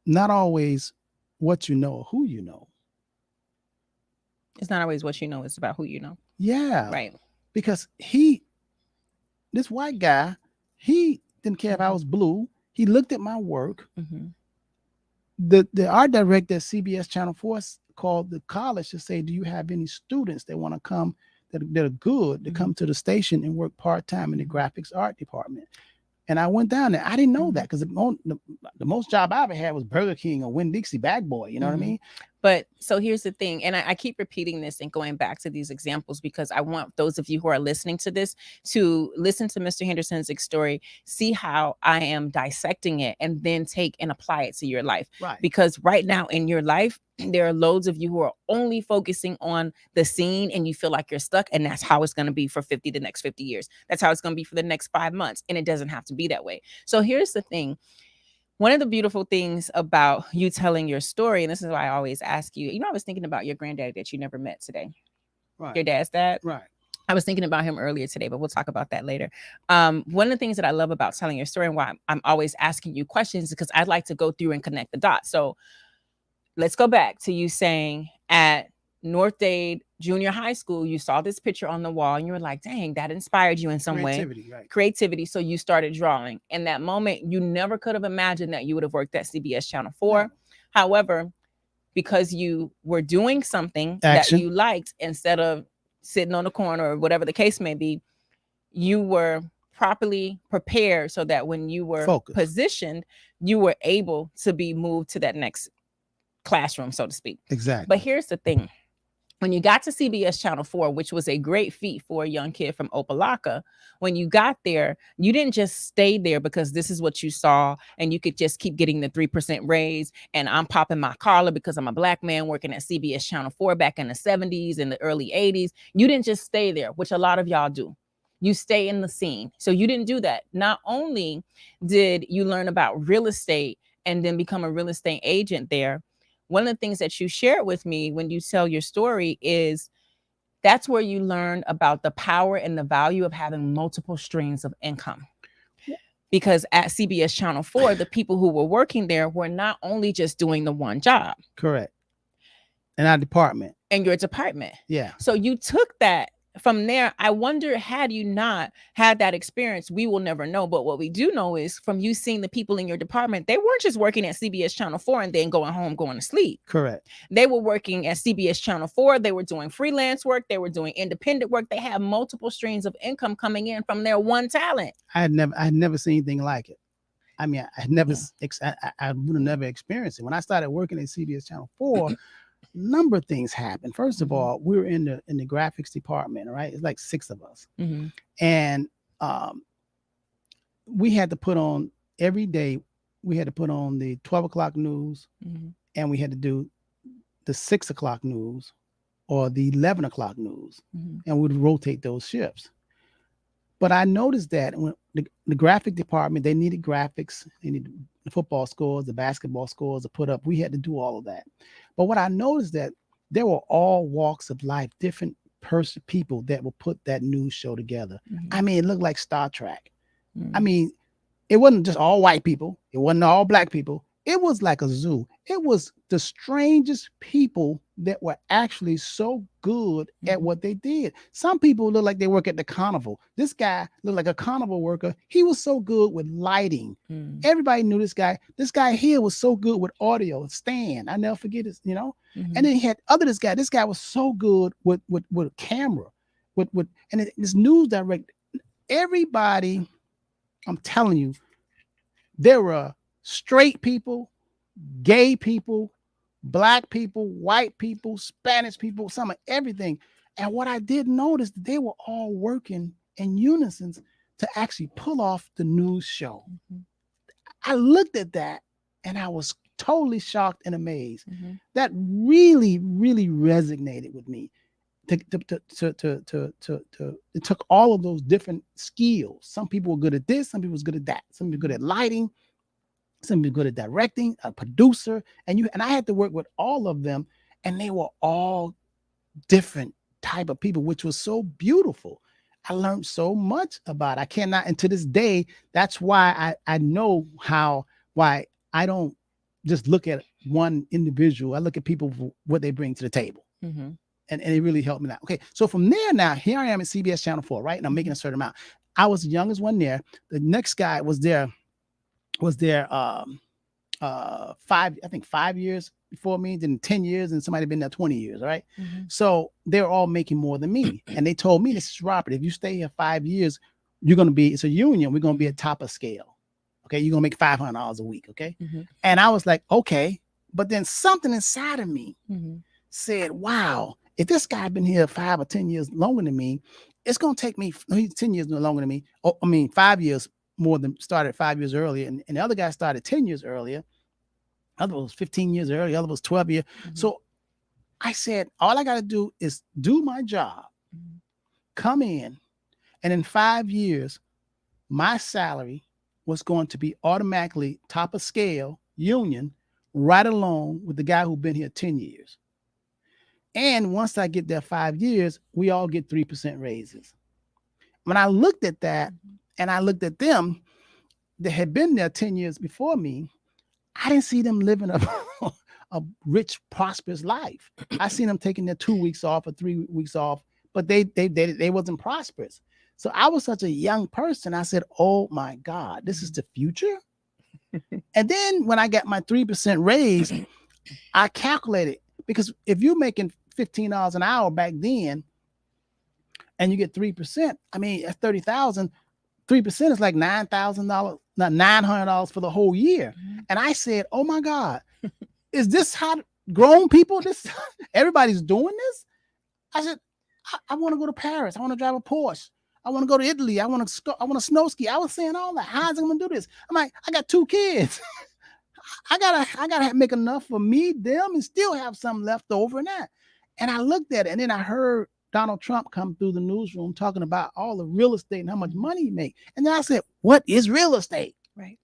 S2: not always what you know or who you know.
S1: It's not always what you know, it's about who you know.
S2: Yeah.
S1: Right.
S2: Because this white guy, he didn't care if I was blue. He looked at my work. The art director at CBS Channel 4 called the college to say, do you have any students that want to come that are good to come to the station and work part-time in the graphics art department? And I went down there. I didn't know that because the most job I ever had was Burger King or Winn-Dixie bag boy. You know what I mean?
S1: But so here's the thing, and I keep repeating this and going back to these examples because I want those of you who are listening to this to listen to Mr. Henderson's story, see how I am dissecting it, and then take and apply it to your life.
S2: Right.
S1: Because right now in your life, there are loads of you who are only focusing on the scene and you feel like you're stuck, and that's how it's going to be for the next 50 years. That's how it's going to be for the next 5 months, and it doesn't have to be that way. So here's the thing. One of the beautiful things about you telling your story, and this is why I always ask you, I was thinking about your granddaddy that you never met today.
S2: Right.
S1: Your dad's dad.
S2: Right.
S1: I was thinking about him earlier today, but we'll talk about that later. One of the things that I love about telling your story and why I'm always asking you questions is because I'd like to go through and connect the dots. So let's go back to you saying at North Dade Junior High School, you saw this picture on the wall and you were like, dang, that inspired you in some way.
S2: Right.
S1: Creativity. So you started drawing. In that moment, you never could have imagined that you would have worked at CBS Channel 4. No. However, because you were doing something that you liked instead of sitting on the corner or whatever the case may be, you were properly prepared so that when you were positioned, you were able to be moved to that next classroom, so to speak.
S2: Exactly.
S1: But here's the thing. When you got to CBS Channel 4, which was a great feat for a young kid from Opelika, when you got there, you didn't just stay there because this is what you saw and you could just keep getting the 3% raise and I'm popping my collar because I'm a black man working at CBS Channel 4 back in the 70s and the early 80s. You didn't just stay there, which a lot of y'all do. You stay in the scene. So you didn't do that. Not only did you learn about real estate and then become a real estate agent there, one of the things that you shared with me when you tell your story is that's where you learn about the power and the value of having multiple streams of income. because at CBS Channel 4, the people who were working there were not only just doing the one job.
S2: Correct. In our department.
S1: In your department.
S2: Yeah.
S1: So you took that from there. I wonder, had you not had that experience, we will never know. But what we do know is from you seeing the people in your department, they weren't just working at CBS Channel 4 and then going home, going to sleep.
S2: Correct.
S1: They were working at CBS Channel 4. They were doing freelance work. They were doing independent work. They had multiple streams of income coming in from their one talent.
S2: I had never seen anything like it. I mean, I had never, I would have never experienced it. When I started working at CBS Channel 4, number of things happened. First of all, we were in the graphics department, right? It's like 6 of us. And we had to put on every day, we had to put on the 12 o'clock news, and we had to do the 6 o'clock news or the 11 o'clock news, and we'd rotate those shifts. But I noticed that when the graphic department, they needed graphics, they needed the football scores, the basketball scores to put up. We had to do all of that. But what I noticed that there were all walks of life, different people that will put that news show together. I mean, it looked like Star Trek. I mean, it wasn't just all white people. It wasn't all black people. It was like a zoo. It was the strangest people that were actually so good at what they did. Some people look like they work at the carnival. This guy looked like a carnival worker. He was so good with lighting. Everybody knew this guy. This guy here was so good with audio. Stan, I never forget this, you know. And then he had this guy. This guy was so good with a camera, this news director. Everybody, I'm telling you, there were straight people, gay people, black people, white people, Spanish people, some of everything. And what I did notice, they were all working in unison to actually pull off the news show. I looked at that and I was totally shocked and amazed. That really, really resonated with me. It took all of those different skills. Some people were good at this, some people was good at that, some people were good at lighting, some people good at directing, a producer, and I had to work with all of them, and they were all different type of people, which was so beautiful. I learned so much about it. I cannot, and to this day, that's why I know why I don't just look at one individual. I look at people for what they bring to the table. And it really helped me out. Okay, so from there now, here I am at CBS Channel 4, right? And I'm making a certain amount. I was the youngest one there. The next guy was there 5 years before me, then 10 years, and somebody been there 20 years, right? So they're all making more than me. And they told me, this is Robert, if you stay here 5 years, it's a union, we're going to be at top of scale. Okay, you're going to make $500 a week, okay? And I was like, okay. But then something inside of me said, wow, if this guy been here 5 or 10 years longer than me, it's going to take me, he's 10 years longer than me. 5 years more than started 5 years earlier. And the other guy started 10 years earlier. Other was 15 years earlier. Other was 12 years. So I said, all I got to do is do my job, come in, and in 5 years, my salary was going to be automatically top of scale union, right along with the guy who'd been here 10 years. And once I get there 5 years, we all get 3% raises. When I looked at that and I looked at them that had been there 10 years before me, I didn't see them living a rich, prosperous life. I seen them taking their 2 weeks off or 3 weeks off, but they wasn't prosperous. So I was such a young person. I said, oh my God, this is the future. And then when I got my 3% raise, I calculated, because if you're making $15 an hour back then and you get 3%, I mean, that's 30,000. 3% is like $9,000, not $900 for the whole year. And I said, oh my God, is this how grown people, everybody's doing this? I said, I want to go to Paris. I want to drive a Porsche. I want to go to Italy. I want to snow ski. I was saying all that. How's I going to do this? I'm like, I got 2 kids. I gotta make enough for me, them, and still have some left over in that. And I looked at it, and then I heard Donald Trump come through the newsroom talking about all the real estate and how much money he make. And then I said, what is real estate?
S1: Right.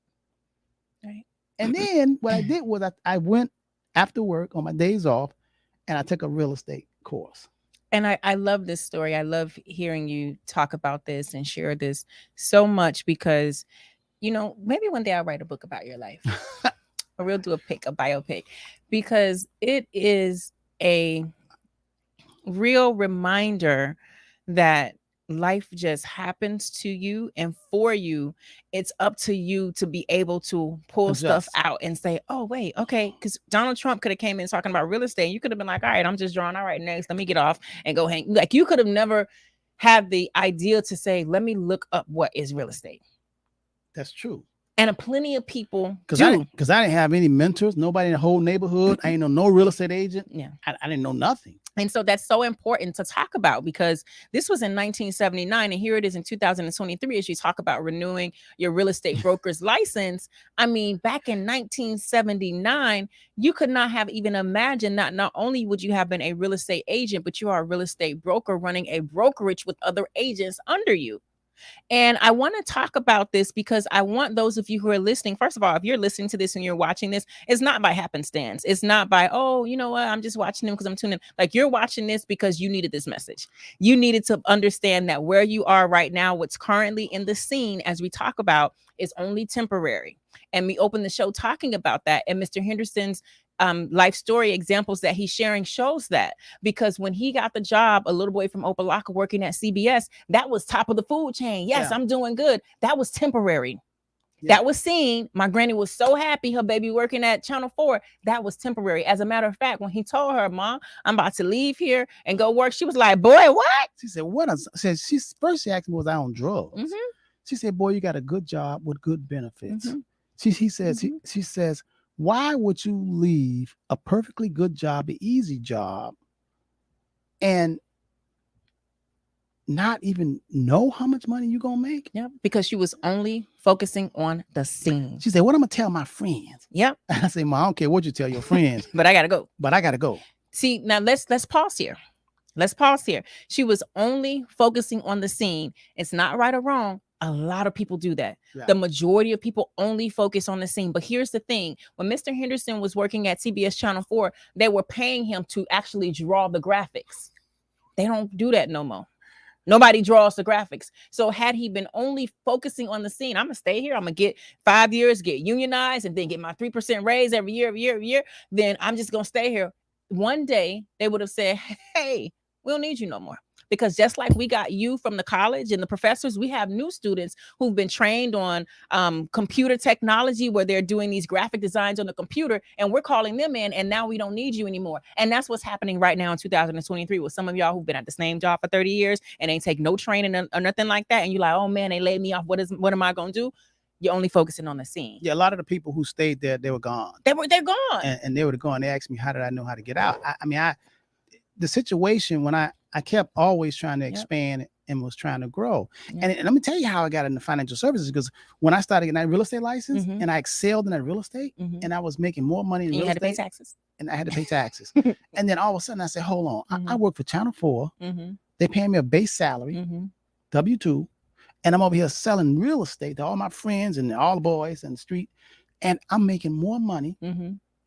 S2: And then what I did was I went after work on my days off, and I took a real estate course.
S1: And I love this story. I love hearing you talk about this and share this so much, because maybe one day I'll write a book about your life. Or we'll do a biopic, because it is a real reminder that life just happens to you, and for you, it's up to you to be able to pull stuff
S2: Adjust.
S1: out and say, oh wait, okay, because Donald Trump could have came in talking about real estate. You could have been like, all right, I'm just drawing. All right, next, let me get off and go hang. Like, you could have never had the idea to say, let me look up what is real estate.
S2: That's true.
S1: And plenty of people
S2: Because
S1: do.
S2: I didn't have any mentors, nobody in the whole neighborhood. I ain't know no real estate agent.
S1: Yeah.
S2: I didn't know nothing.
S1: And so that's so important to talk about, because this was in 1979, and here it is in 2023 as you talk about renewing your real estate broker's license. I mean, back in 1979, you could not have even imagined that not only would you have been a real estate agent, but you are a real estate broker running a brokerage with other agents under you. And I want to talk about this because I want those of you who are listening, first of all, if you're listening to this and you're watching this, it's not by happenstance. It's not by, oh, you know what, I'm just watching them because I'm tuning in. Like, you're watching this because you needed this message. You needed to understand that where you are right now, what's currently in the scene, as we talk about, is only temporary. And we opened the show talking about that. And Mr. Henderson's life story examples that he's sharing shows that, because when he got the job, a little boy from Opelika working at CBS, that was top of the food chain. Yes, I'm doing good. That was temporary. That was seen. My granny was so happy her baby working at Channel 4. That was temporary. As a matter of fact, when he told her, Mom, I'm about to leave here and go work, she was like, boy, what?
S2: She said, what? She asked me, was I on drugs? Mm-hmm. She said, boy, you got a good job with good benefits. Mm-hmm. She says, why would you leave a perfectly good job, an easy job, and not even know how much money you're going to make?
S1: Yep. Because she was only focusing on the scene.
S2: She said, what I'm going to tell my friends?
S1: Yep.
S2: I said, Mom, I don't care what you tell your friends.
S1: But I got to go. See, now let's pause here. She was only focusing on the scene. It's not right or wrong. A lot of people do that. Yeah. The majority of people only focus on the scene. But here's the thing. When Mr. Henderson was working at CBS Channel 4, they were paying him to actually draw the graphics. They don't do that no more. Nobody draws the graphics. So had he been only focusing on the scene, I'm going to stay here, I'm going to get 5 years, get unionized, and then get my 3% raise every year, then I'm just going to stay here. One day, they would have said, hey, we don't need you no more. Because just like we got you from the college and the professors, we have new students who've been trained on computer technology, where they're doing these graphic designs on the computer, and we're calling them in, and now we don't need you anymore. And that's what's happening right now in 2023 with some of y'all who've been at the same job for 30 years and ain't take no training or nothing like that. And you're like, oh man, they laid me off. What am I going to do? You're only focusing on the scene.
S2: Yeah, a lot of the people who stayed there, they were gone.
S1: They're gone.
S2: And they were gone. They asked me, how did I know how to get out? The situation when I kept always trying to expand and was trying to grow. And let me tell you how I got into financial services, because when I started getting that real estate license and I excelled in that real estate and I was making more money in real estate.
S1: You had to pay taxes.
S2: And I had to pay taxes. And then all of a sudden I said, hold on, I work for Channel 4. They pay me a base salary, W-2, and I'm over here selling real estate to all my friends and all the boys in the street. And I'm making more money.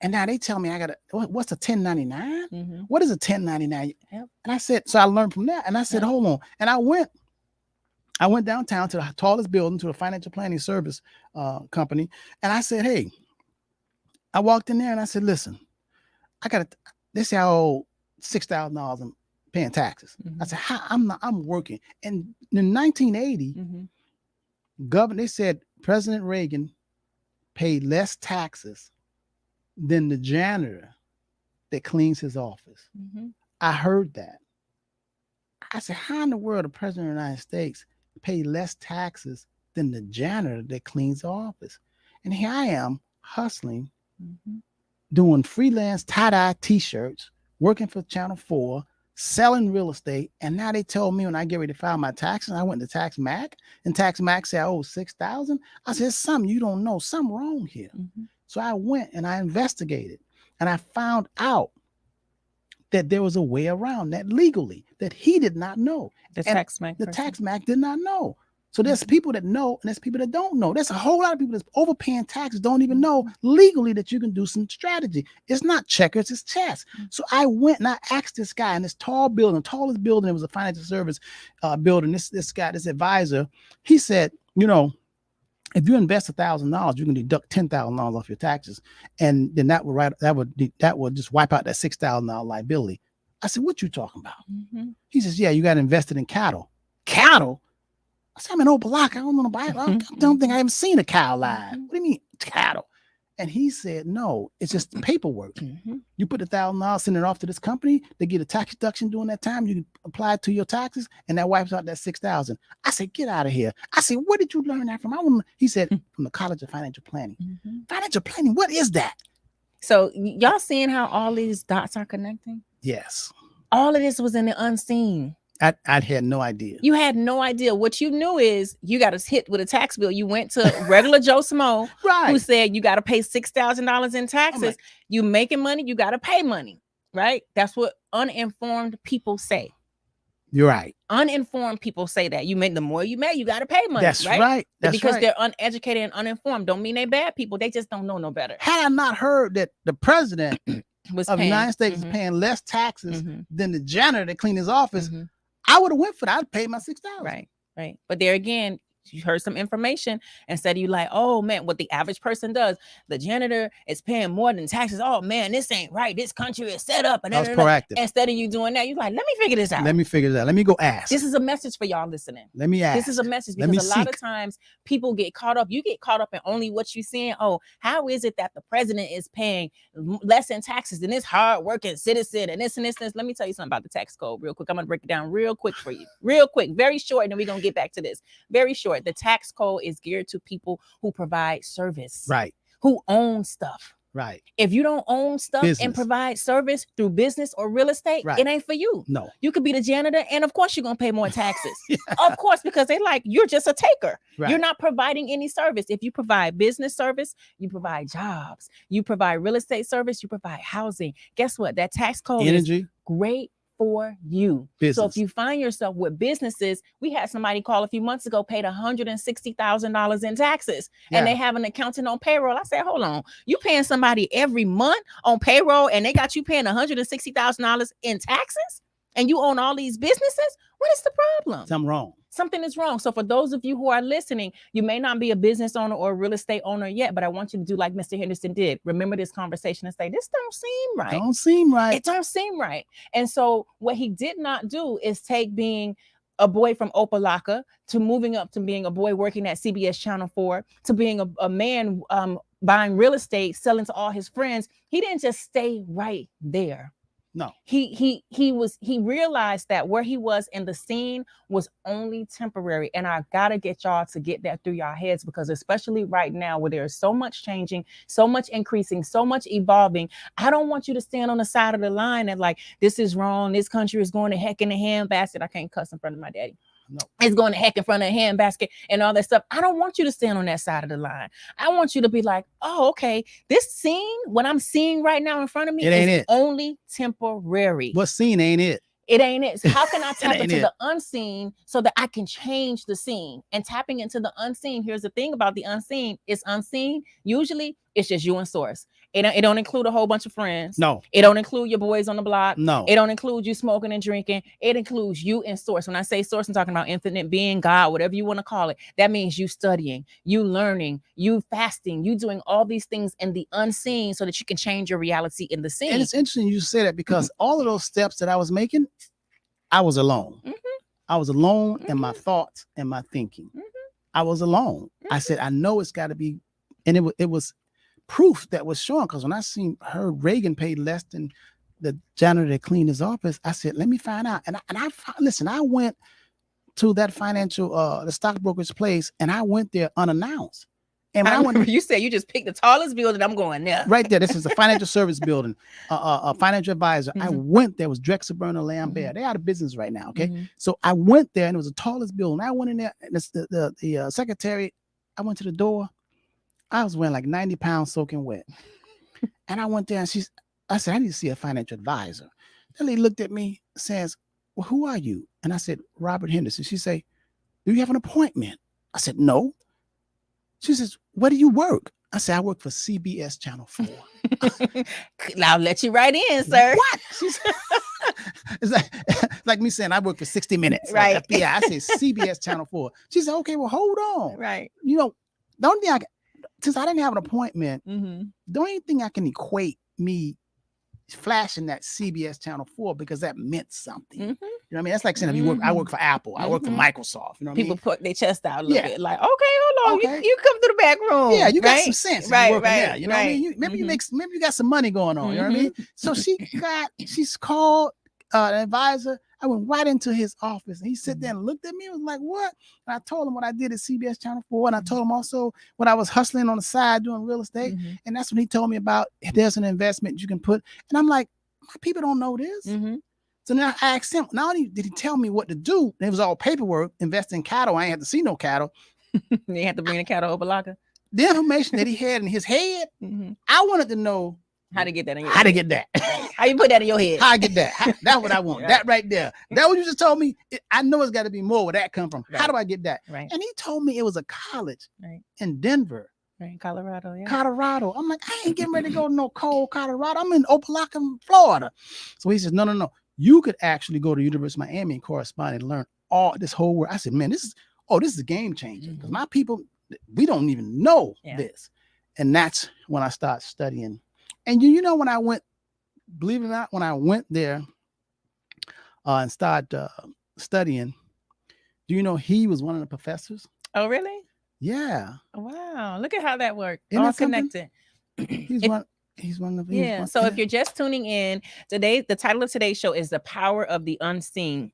S2: And now they tell me I got what's a 1099? What is a 1099? Yep. And I said, so I learned from that. And I said, hold on. And I went downtown to the tallest building, to a financial planning service company. And I said, hey, I walked in there and I said, listen, they say I owe $6,000 in paying taxes. I said, I'm working. And in 1980, they said President Reagan paid less taxes than the janitor that cleans his office. I heard that. I said, how in the world the President of the United States pay less taxes than the janitor that cleans the office? And here I am hustling, doing freelance tie-dye t-shirts, working for Channel 4, selling real estate. And now they told me when I get ready to file my taxes, I went to TaxMac, and TaxMac said, oh, $6,000. I said, something you don't know, something wrong here. So I went and I investigated, and I found out that there was a way around that legally that he did not know.
S1: The TaxMac
S2: did not know. So there's people that know, and there's people that don't know. There's a whole lot of people that's overpaying taxes, don't even know legally that you can do some strategy. It's not checkers, it's chess. So I went and I asked this guy in this tallest building, it was a financial service building. This guy, this advisor, he said, if you invest $1,000, you can deduct $10,000 off your taxes, and then that would just wipe out that $6,000 liability. I said, what you talking about?
S1: Mm-hmm.
S2: He says, yeah, you got to invest it in cattle. Cattle? I said, I'm in Opelika. I don't know about. I don't think I haven't seen a cow live. What do you mean cattle? And he said, no, it's just paperwork.
S1: Mm-hmm.
S2: You put $1,000, send it off to this company. They get a tax deduction during that time. You can apply it to your taxes, and that wipes out that $6,000. I said, get out of here. I said, where did you learn that from? He said, from the College of Financial Planning.
S1: Mm-hmm.
S2: Financial planning, what is that?
S1: So y'all seeing how all these dots are connecting?
S2: Yes.
S1: All of this was in the unseen.
S2: I had no idea.
S1: You had no idea. What you knew is you got us hit with a tax bill. You went to regular Joe Smo,
S2: Right.
S1: who said you got to pay $6,000 in taxes. You making money, you got to pay money, right? That's what uninformed people say.
S2: You're right.
S1: Uninformed people say that. The more you make, you got to pay money.
S2: That's right. That's
S1: because
S2: right.
S1: they're uneducated and uninformed. Don't mean they're bad people. They just don't know no better.
S2: Had I not heard that the president
S1: Was
S2: of the
S1: paying.
S2: United States
S1: Mhm.
S2: is paying less taxes
S1: Mhm.
S2: than the janitor that cleaned his office,
S1: Mhm.
S2: I would have went for that. I'd paid my $6,000.
S1: Right. But there again, you heard some information instead of you like, oh man, what the average person does, the janitor is paying more than taxes. Oh man, this ain't right. This country is set up. And
S2: I was proactive.
S1: Instead of you doing that, you're like, let me figure this out.
S2: Let me figure this out. Let me go ask.
S1: This is a message for y'all listening.
S2: Let me ask.
S1: This is a message
S2: Let me
S1: because a lot
S2: seek.
S1: of times people get caught up. You get caught up in only what you're seeing. Oh, how is it that the president is paying less in taxes than this hardworking citizen and this and this and this? Let me tell you something about the tax code real quick. I'm going to break it down real quick for you. Real quick, very short, and then we're going to get back to this. Very short. The tax code is geared to people who provide service.
S2: Right.
S1: Who own stuff.
S2: Right.
S1: If you don't own stuff
S2: Business.
S1: and provide service through business or real estate,
S2: Right.
S1: it ain't for you.
S2: No.
S1: You could be the janitor, and of course you're gonna pay more taxes.
S2: Yeah.
S1: Of course, because they like you're just a taker.
S2: Right.
S1: You're not providing any service. If you provide business service, you provide jobs, you provide real estate service, you provide housing. Guess what? That tax code is
S2: Energy.
S1: great for you.
S2: Business.
S1: So if you find yourself with businesses, we had somebody call a few months ago, paid $160,000 in taxes, and they have an accountant on payroll. I said, hold on, you paying somebody every month on payroll, and they got you paying $160,000 in taxes, and you own all these businesses? What is the problem?
S2: Something wrong.
S1: Something is wrong. So for those of you who are listening, you may not be a business owner or a real estate owner yet, but I want you to do like Mr. Henderson did. Remember this conversation and say, this don't seem right.
S2: Don't seem right.
S1: It don't seem right. And so what he did not do is take being a boy from Opelika to moving up to being a boy working at CBS Channel 4 to being a man buying real estate, selling to all his friends. He didn't just stay right there.
S2: No.
S1: He realized that where he was in the scene was only temporary. And I gotta get y'all to get that through your heads, because especially right now where there's so much changing, so much increasing, so much evolving, I don't want you to stand on the side of the line and like, this is wrong, this country is going to heck in the handbasket. I can't cuss in front of my daddy.
S2: No.
S1: It's going to heck in front of a handbasket and all that stuff. I don't want you to stand on that side of the line. I want you to be like, oh, okay, this scene, what I'm seeing right now in front of me is only temporary.
S2: What scene ain't it?
S1: It ain't it. So how can I tap into
S2: it.
S1: the unseen so that I can change the scene? And tapping into the unseen, here's the thing about the unseen. It's unseen. Usually it's just you and source. It don't include a whole bunch of friends.
S2: No.
S1: It don't include your boys on the block.
S2: No.
S1: It don't include you smoking and drinking. It includes you and source. When I say source, I'm talking about infinite being, God, whatever you want to call it. That means you studying, you learning, you fasting, you doing all these things in the unseen so that you can change your reality in the seen.
S2: And it's interesting you say that, because all of those steps that I was making, I was alone.
S1: Mhm.
S2: I was alone in my thoughts and my thinking.
S1: Mhm.
S2: I was alone. I said, I know it's got to be, and it was proof that was showing, because when I heard Reagan paid less than the janitor that cleaned his office, I said, let me find out. And I went to that the stockbroker's place, and I went there unannounced. And when
S1: I remember you said you just picked the tallest building. I'm going there.
S2: Right there. This is a financial service building, a financial advisor. I went there. It was Drexel Burnell Lambert. They're out of business right now. Okay. So I went there, and it was the tallest building. I went in there, and the secretary, I went to the door. I was wearing like 90 pounds soaking wet. And I went there, and I said, I need to see a financial advisor. The lady looked at me, says, well, who are you? And I said, Robert Henderson. She said, do you have an appointment? I said, no. She says, where do you work? I said, I work for CBS Channel 4.
S1: I'll let you right in, sir.
S2: What? She said, it's like me saying I work for 60 Minutes.
S1: Right.
S2: Like FBI. I said CBS Channel 4. She said, okay, well, hold on.
S1: Right.
S2: You know, The only thing since I didn't have an appointment,
S1: Mm-hmm.
S2: the only thing I can equate me flashing that CBS Channel 4 because that meant something.
S1: Mm-hmm.
S2: You know what I mean? That's like saying if I work for Apple, I work for
S1: Mhm.
S2: Microsoft. You know what I
S1: People
S2: mean?
S1: put their chest out a little
S2: Yeah.
S1: bit, like, okay, hold on,
S2: Okay.
S1: you come through the back room.
S2: Yeah, you got
S1: right?
S2: some sense. If
S1: Right,
S2: you're working
S1: right,
S2: there. You know what I mean? Maybe
S1: Mhm.
S2: you got some money going on. You know what I mean? So she's called an advisor. I went right into his office and he sat there and looked at me and was like, what? And I told him what I did at CBS Channel 4. And I told him also when I was hustling on the side doing real estate.
S1: Mhm.
S2: And that's when he told me about there's an investment you can put. And I'm like, my people don't know this.
S1: Mhm.
S2: So now I asked him, not only did he tell me what to do, and it was all paperwork, invest in cattle. I ain't had to see no cattle.
S1: You have to bring the cattle over locker.
S2: The information that he had in his head,
S1: Mhm.
S2: I wanted to know
S1: How to get that in your
S2: how to
S1: head.
S2: get that.
S1: How you put that in your head?
S2: How I get that. That's what I want.
S1: Right.
S2: That right there. That what you just told me. I know it's got to be more where that come from. How
S1: Right.
S2: do I get that?
S1: Right.
S2: And he told me it was a college
S1: Right.
S2: in Denver,
S1: Right. Colorado. Yeah.
S2: Colorado. I'm like, I ain't getting ready to go to no cold Colorado. I'm in Opelika, Florida. So he says, no. You could actually go to University of Miami and correspond and learn all this whole world. I said, man, this is a game changer. Because my people, we don't even know this. And that's when I start studying. And you know, when I went, believe it or not, when I went there and started studying, do you know he was one of the professors?
S1: Oh, really?
S2: Yeah.
S1: Wow. Look at how that worked.
S2: Isn't
S1: All
S2: that something?
S1: connected.
S2: He's one of
S1: Yeah. So if you're just tuning in today, the title of today's show is The Power of the Unseen.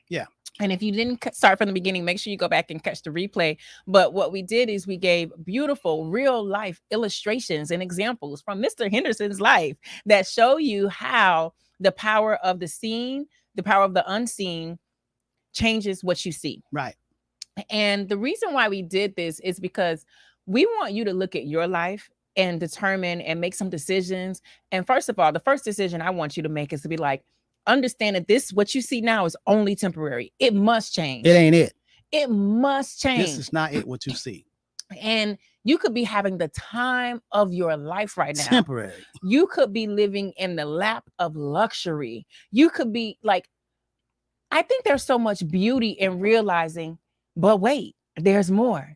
S2: Yeah.
S1: And if you didn't start from the beginning, make sure you go back and catch the replay. But what we did is we gave beautiful real life illustrations and examples from Mr. Henderson's life that show you how the power of the seen, the power of the unseen changes what you see.
S2: Right.
S1: And the reason why we did this is because we want you to look at your life and determine and make some decisions. And first of all, the first decision I want you to make is to be like, understand that this, what you see now, is only temporary. It must change.
S2: It ain't it.
S1: It must change.
S2: This is not it, what you see.
S1: And you could be having the time of your life right now.
S2: Temporary.
S1: You could be living in the lap of luxury. You could be like, I think there's so much beauty in realizing, but wait, there's more.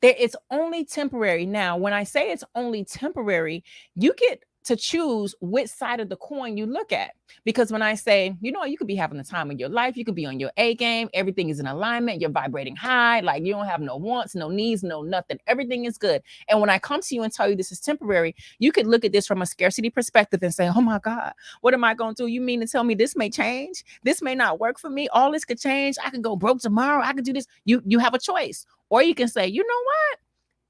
S1: It's only temporary. Now, when I say it's only temporary, you get to choose which side of the coin you look at. Because when I say, you know, you could be having the time of your life, you could be on your A game, everything is in alignment, you're vibrating high, like you don't have no wants, no needs, no nothing. Everything is good. And when I come to you and tell you this is temporary, you could look at this from a scarcity perspective and say, oh my God, what am I going to do? You mean to tell me this may change? This may not work for me. All this could change. I could go broke tomorrow. I could do this. You have a choice. Or you can say, you know what?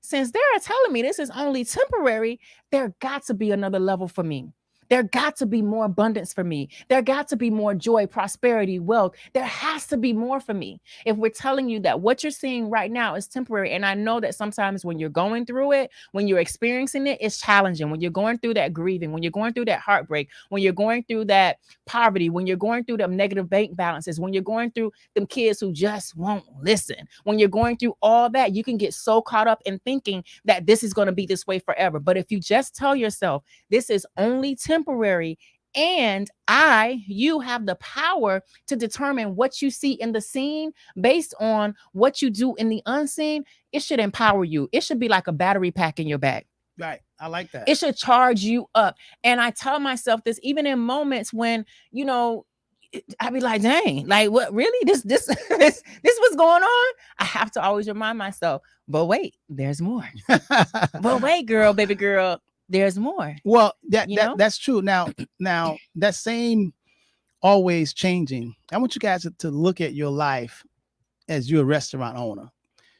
S1: Since they're telling me this is only temporary, there got to be another level for me. There got to be more abundance for me. There got to be more joy, prosperity, wealth. There has to be more for me. If we're telling you that what you're seeing right now is temporary, and I know that sometimes when you're going through it, when you're experiencing it, it's challenging. When you're going through that grieving, when you're going through that heartbreak, when you're going through that poverty, when you're going through them negative bank balances, when you're going through them kids who just won't listen, when you're going through all that, you can get so caught up in thinking that this is going to be this way forever. But if you just tell yourself, this is only temporary, and you have the power to determine what you see in the seen based on what you do in the unseen, it should empower you. It should be like a battery pack in your back.
S2: Right. I like that.
S1: It should charge you up. And I tell myself this even in moments when, you know, I be like, dang, like what really this was going on. I have to always remind myself, but wait, there's more. But wait, girl, baby girl, there's more.
S2: Well, that's true. Now that same always changing. I want you guys to look at your life as you're a restaurant owner.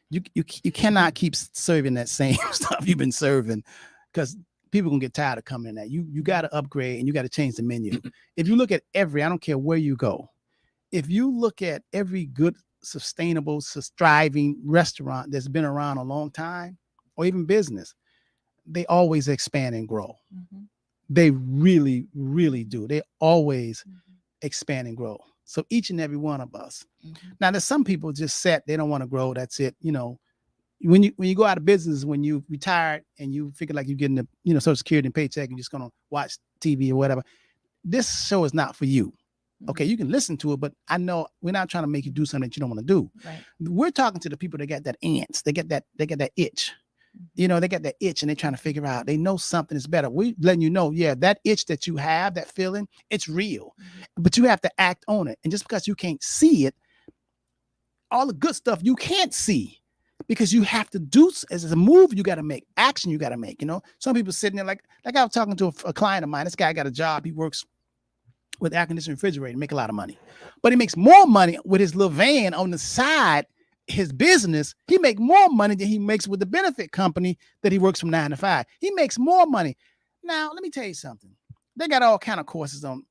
S2: You cannot keep serving that same stuff you've been serving, because people gonna get tired of coming in that. You got to upgrade and you got to change the menu. If you look at I don't care where you go, if you look at every good, sustainable, striving restaurant that's been around a long time, or even business, they always expand and grow. Mm-hmm. They really, really do. They always expand and grow. So each and every one of us. Mm-hmm. Now, there's some people just set, they don't want to grow. That's it. You know, when you go out of business, when you retired and you figure like you're getting the, Social Security and paycheck, you're just going to watch TV or whatever. This show is not for you. Okay, you can listen to it, but I know we're not trying to make you do something that you don't want to do.
S1: Right.
S2: We're talking to the people that got that ants. They get that itch. You know, they got that itch and they're trying to figure out. They know something is better. We letting you know, yeah, that itch that you have, that feeling, it's real. But you have to act on it. And just because you can't see it, all the good stuff you can't see, because you have to do as a move, you got to make action. You got to make, you know, some people sitting there like I was talking to a client of mine. This guy got a job. He works with air conditioning refrigerator, make a lot of money, but he makes more money with his little van on the side. His business, he make more money than he makes with the benefit company that he works from 9 to 5. He makes more money. Now, let me tell you something. They got all kind of courses on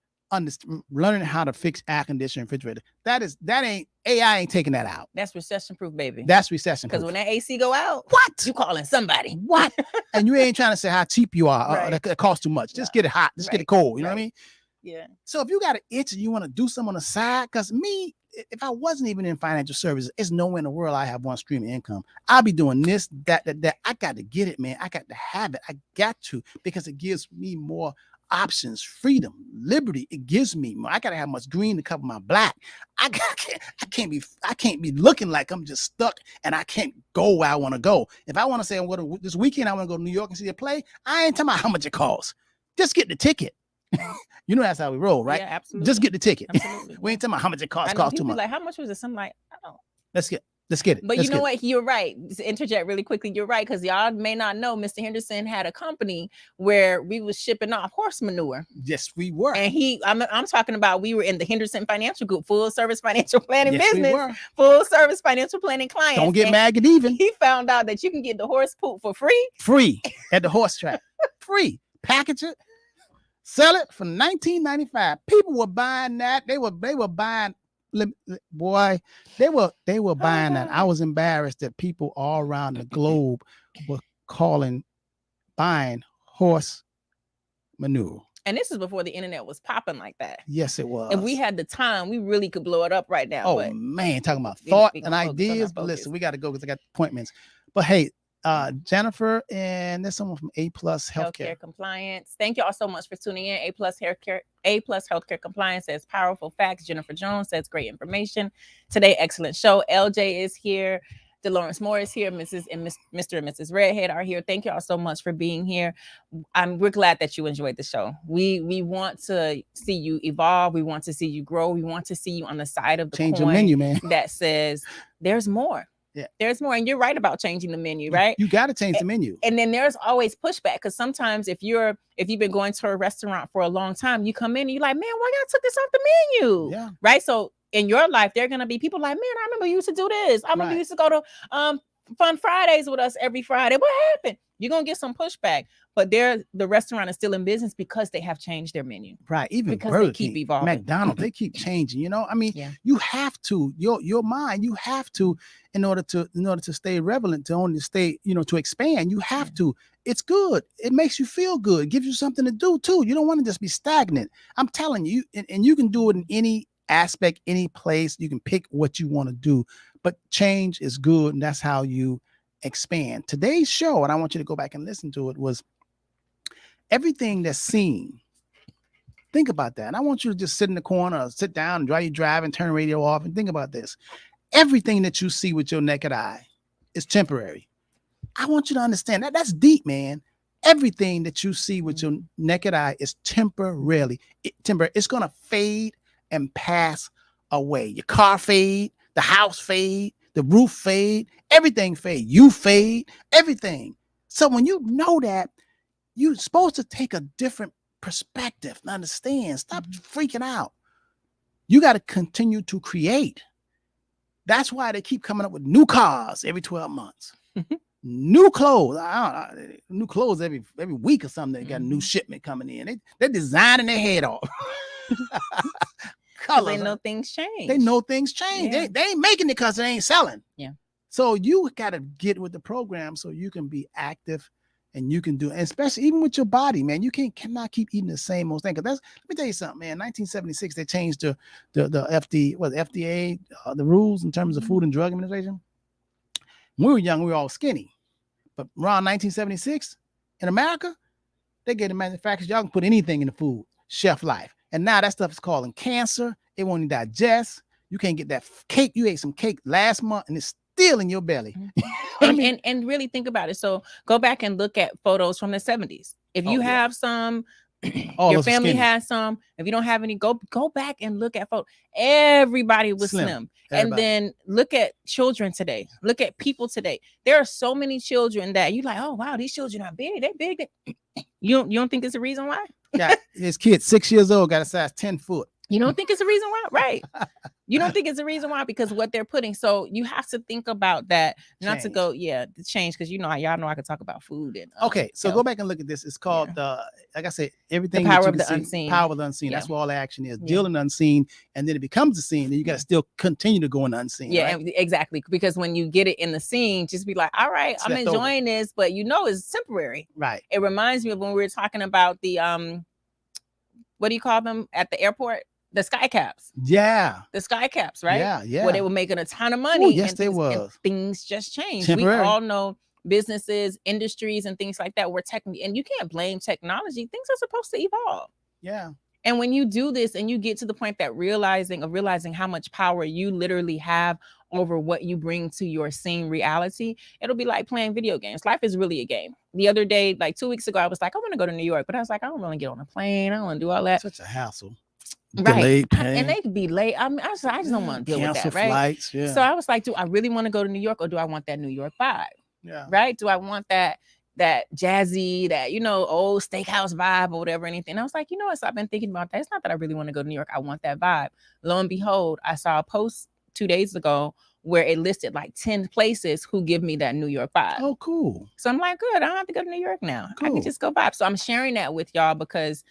S2: learning how to fix air conditioning refrigerator. That ain't AI ain't taking that out.
S1: That's recession proof, baby.
S2: That's recession proof.
S1: Because when that AC go out,
S2: what?
S1: You calling somebody.
S2: What? And you ain't trying to say how cheap you are.
S1: Right.
S2: That costs too much. Just get it hot. Just get it cold. You know what I mean?
S1: Yeah.
S2: So if you got an itch and you want to do something on the side, because me, if I wasn't even in financial services, it's nowhere in the world I have one stream of income. I'll be doing this, that. I got to get it, man. I got to have it. I got to, because it gives me more options, freedom, liberty. It gives me more. I got to have much green to cover my black. I can't be looking like I'm just stuck and I can't go where I want to go. If I want to say this weekend I want to go to New York and see a play, I ain't talking about how much it costs. Just get the ticket. You know that's how we roll, right?
S1: Yeah, absolutely.
S2: Just get the ticket.
S1: Absolutely.
S2: We ain't talking about how much it costs.
S1: Cost
S2: too much.
S1: Like, how much was it? Something like, I don't know.
S2: Let's get it.
S1: But you know what? You're right. Just interject really quickly. You're right, because y'all may not know, Mr. Henderson had a company where we was shipping off horse manure.
S2: Yes, we were.
S1: And I'm talking about, we were in the Henderson Financial Group, full service financial planning business,
S2: we were.
S1: Full service financial planning clients.
S2: Don't get mad at even.
S1: He found out that you can get the horse poop for free.
S2: Free at the horse track. Free. Package it. Sell it for $19.95. People were buying that. They were buying. Boy, they were buying that. I was embarrassed that people all around the globe were buying horse manure.
S1: And this is before the internet was popping like that.
S2: Yes, it was.
S1: If we had the time, we really could blow it up right now.
S2: Oh man, talking about thought and ideas. But listen, we got to go because I got appointments. But hey, Jennifer, and there's someone from A Plus Healthcare
S1: Compliance. Thank you all so much for tuning in. A Plus Healthcare Compliance says powerful facts. Jennifer Jones says great information. Today, excellent show. LJ is here. DeLawrence Moore is here. Mr. and Mrs. Redhead are here. Thank you all so much for being here. We're glad that you enjoyed the show. We want to see you evolve. We want to see you grow. We want to see you on the side of the
S2: change
S1: coin
S2: your menu, man.
S1: That says there's more.
S2: Yeah,
S1: there's more. And you're right about changing the menu, right?
S2: You got to change the menu.
S1: And then there's always pushback, because sometimes if you've been going to a restaurant for a long time, you come in and you're like, man, why y'all took this off the menu?
S2: Yeah.
S1: Right. So in your life, there are going to be people like, man, I remember you used to do this. I remember you used to go to Fun Fridays with us every Friday. What happened? You're going to get some pushback, but the restaurant is still in business because they have changed their menu.
S2: Right. Even
S1: because
S2: Burger
S1: they keep
S2: King,
S1: evolving.
S2: McDonald's, they keep changing, you know? I mean, you have to, your mind, you have to, in order to stay relevant, to only stay, to expand, you have to. It's good. It makes you feel good. It gives you something to do too. You don't want to just be stagnant. I'm telling you, and you can do it in any aspect, any place. You can pick what you want to do, but change is good, and that's how you expand. Today's show, and I want you to go back and listen to it, was everything that's seen. Think about that. And I want you to just sit in the corner, or sit down, and while you drive and turn the radio off, and think about this. Everything that you see with your naked eye is temporary. I want you to understand that. That's deep, man. Everything that you see with your naked eye is temporary. It's going to fade and pass away. Your car fade, the house fade, the roof fade, everything fade. You fade, everything. So when you know that, you're supposed to take a different perspective and understand. Stop freaking out. You got to continue to create. That's why they keep coming up with new cars every 12 months. New clothes. New clothes every week or something. They got a new shipment coming in. They're designing their head off.
S1: They know things change.
S2: They know things change. Yeah. They ain't making it because they ain't selling.
S1: Yeah.
S2: So you got to get with the program so you can be active and you can do, and especially even with your body, man. You cannot keep eating the same old thing. Because let me tell you something, man. 1976, they changed the FDA, the rules in terms of Food and Drug Administration. When we were young, we were all skinny. But around 1976, in America, they gave the manufacturers, y'all can put anything in the food, shelf life. And now that stuff is causing cancer. It won't even digest. You can't get that cake. You ate some cake last month and it's still in your belly.
S1: And really think about it. So go back and look at photos from the 70s. If you have some, your family has some. If you don't have any, go back and look at photos. Everybody was slim. And then look at children today. Look at people today. There are so many children that you like, oh wow, these children are big. They're big. You don't think it's a reason why?
S2: Yeah, his kid 6 years old got a size 10 foot.
S1: You don't think it's a reason why? Right. You don't think it's a reason why? Because what they're putting. So you have to think about that, not to go, the change. Because y'all know I could talk about food. And
S2: okay, so go back and look at this. It's called like I said, everything.
S1: The power of the unseen.
S2: Power of the unseen. That's where all the action is. Deal in the unseen, and then it becomes the scene. Then you got to still continue to go in the unseen.
S1: Yeah,
S2: right?
S1: Exactly. Because when you get it in the scene, just be like, all right, I'm enjoying this, but it's temporary.
S2: Right.
S1: It reminds me of when we were talking about the what do you call them at the airport? The sky caps.
S2: Yeah.
S1: The sky caps, right?
S2: Yeah.
S1: Where they were making a ton of money.
S2: Yes, they were.
S1: Things just changed.
S2: Temporary.
S1: We all know businesses, industries, and things like that were technically, and you can't blame technology. Things are supposed to evolve.
S2: Yeah.
S1: And when you do this and you get to the point that realizing how much power you literally have over what you bring to your scene reality, it'll be like playing video games. Life is really a game. The other day, like 2 weeks ago, I was like, I want to go to New York, but I was like, I don't want to get on a plane. I don't want to do all that.
S2: Such a hassle.
S1: Right. And they could be late. I just don't want to deal with that, right?
S2: Flights, yeah.
S1: So I was like, do I really want to go to New York, or do I want that New York vibe?
S2: Yeah.
S1: Right? Do I want that jazzy, that old steakhouse vibe or whatever, anything? And I was like, so I've been thinking about that. It's not that I really want to go to New York. I want that vibe. Lo and behold, I saw a post 2 days ago where it listed like 10 places who give me that New York vibe.
S2: Oh, cool.
S1: So I'm like, good. I don't have to go to New York now.
S2: Cool.
S1: I can just go vibe. So I'm sharing that with y'all because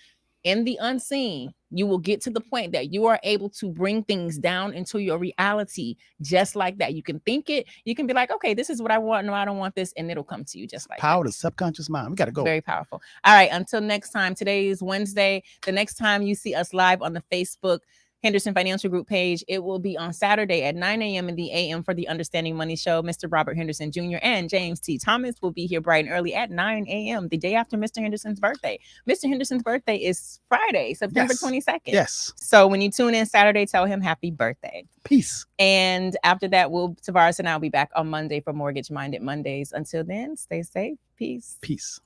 S1: in the unseen, you will get to the point that you are able to bring things down into your reality just like that. You can think it. You can be like, okay, this is what I want. No, I don't want this. And it'll come to you just like
S2: power of the subconscious mind. We got to go.
S1: Very powerful. All right. Until next time. Today is Wednesday. The next time you see us live on the Facebook Henderson Financial Group page, it will be on Saturday at 9 a.m. in the a.m. for the Understanding Money Show. Mr. Robert Henderson Jr. and James T. Thomas will be here bright and early at 9 a.m. the day after Mr. Henderson's birthday. Mr. Henderson's birthday is Friday, September 22nd.
S2: Yes.
S1: So when you tune in Saturday, tell him happy birthday.
S2: Peace.
S1: And after that, Tavares and I will be back on Monday for Mortgage Minded Mondays. Until then, stay safe. Peace.
S2: Peace.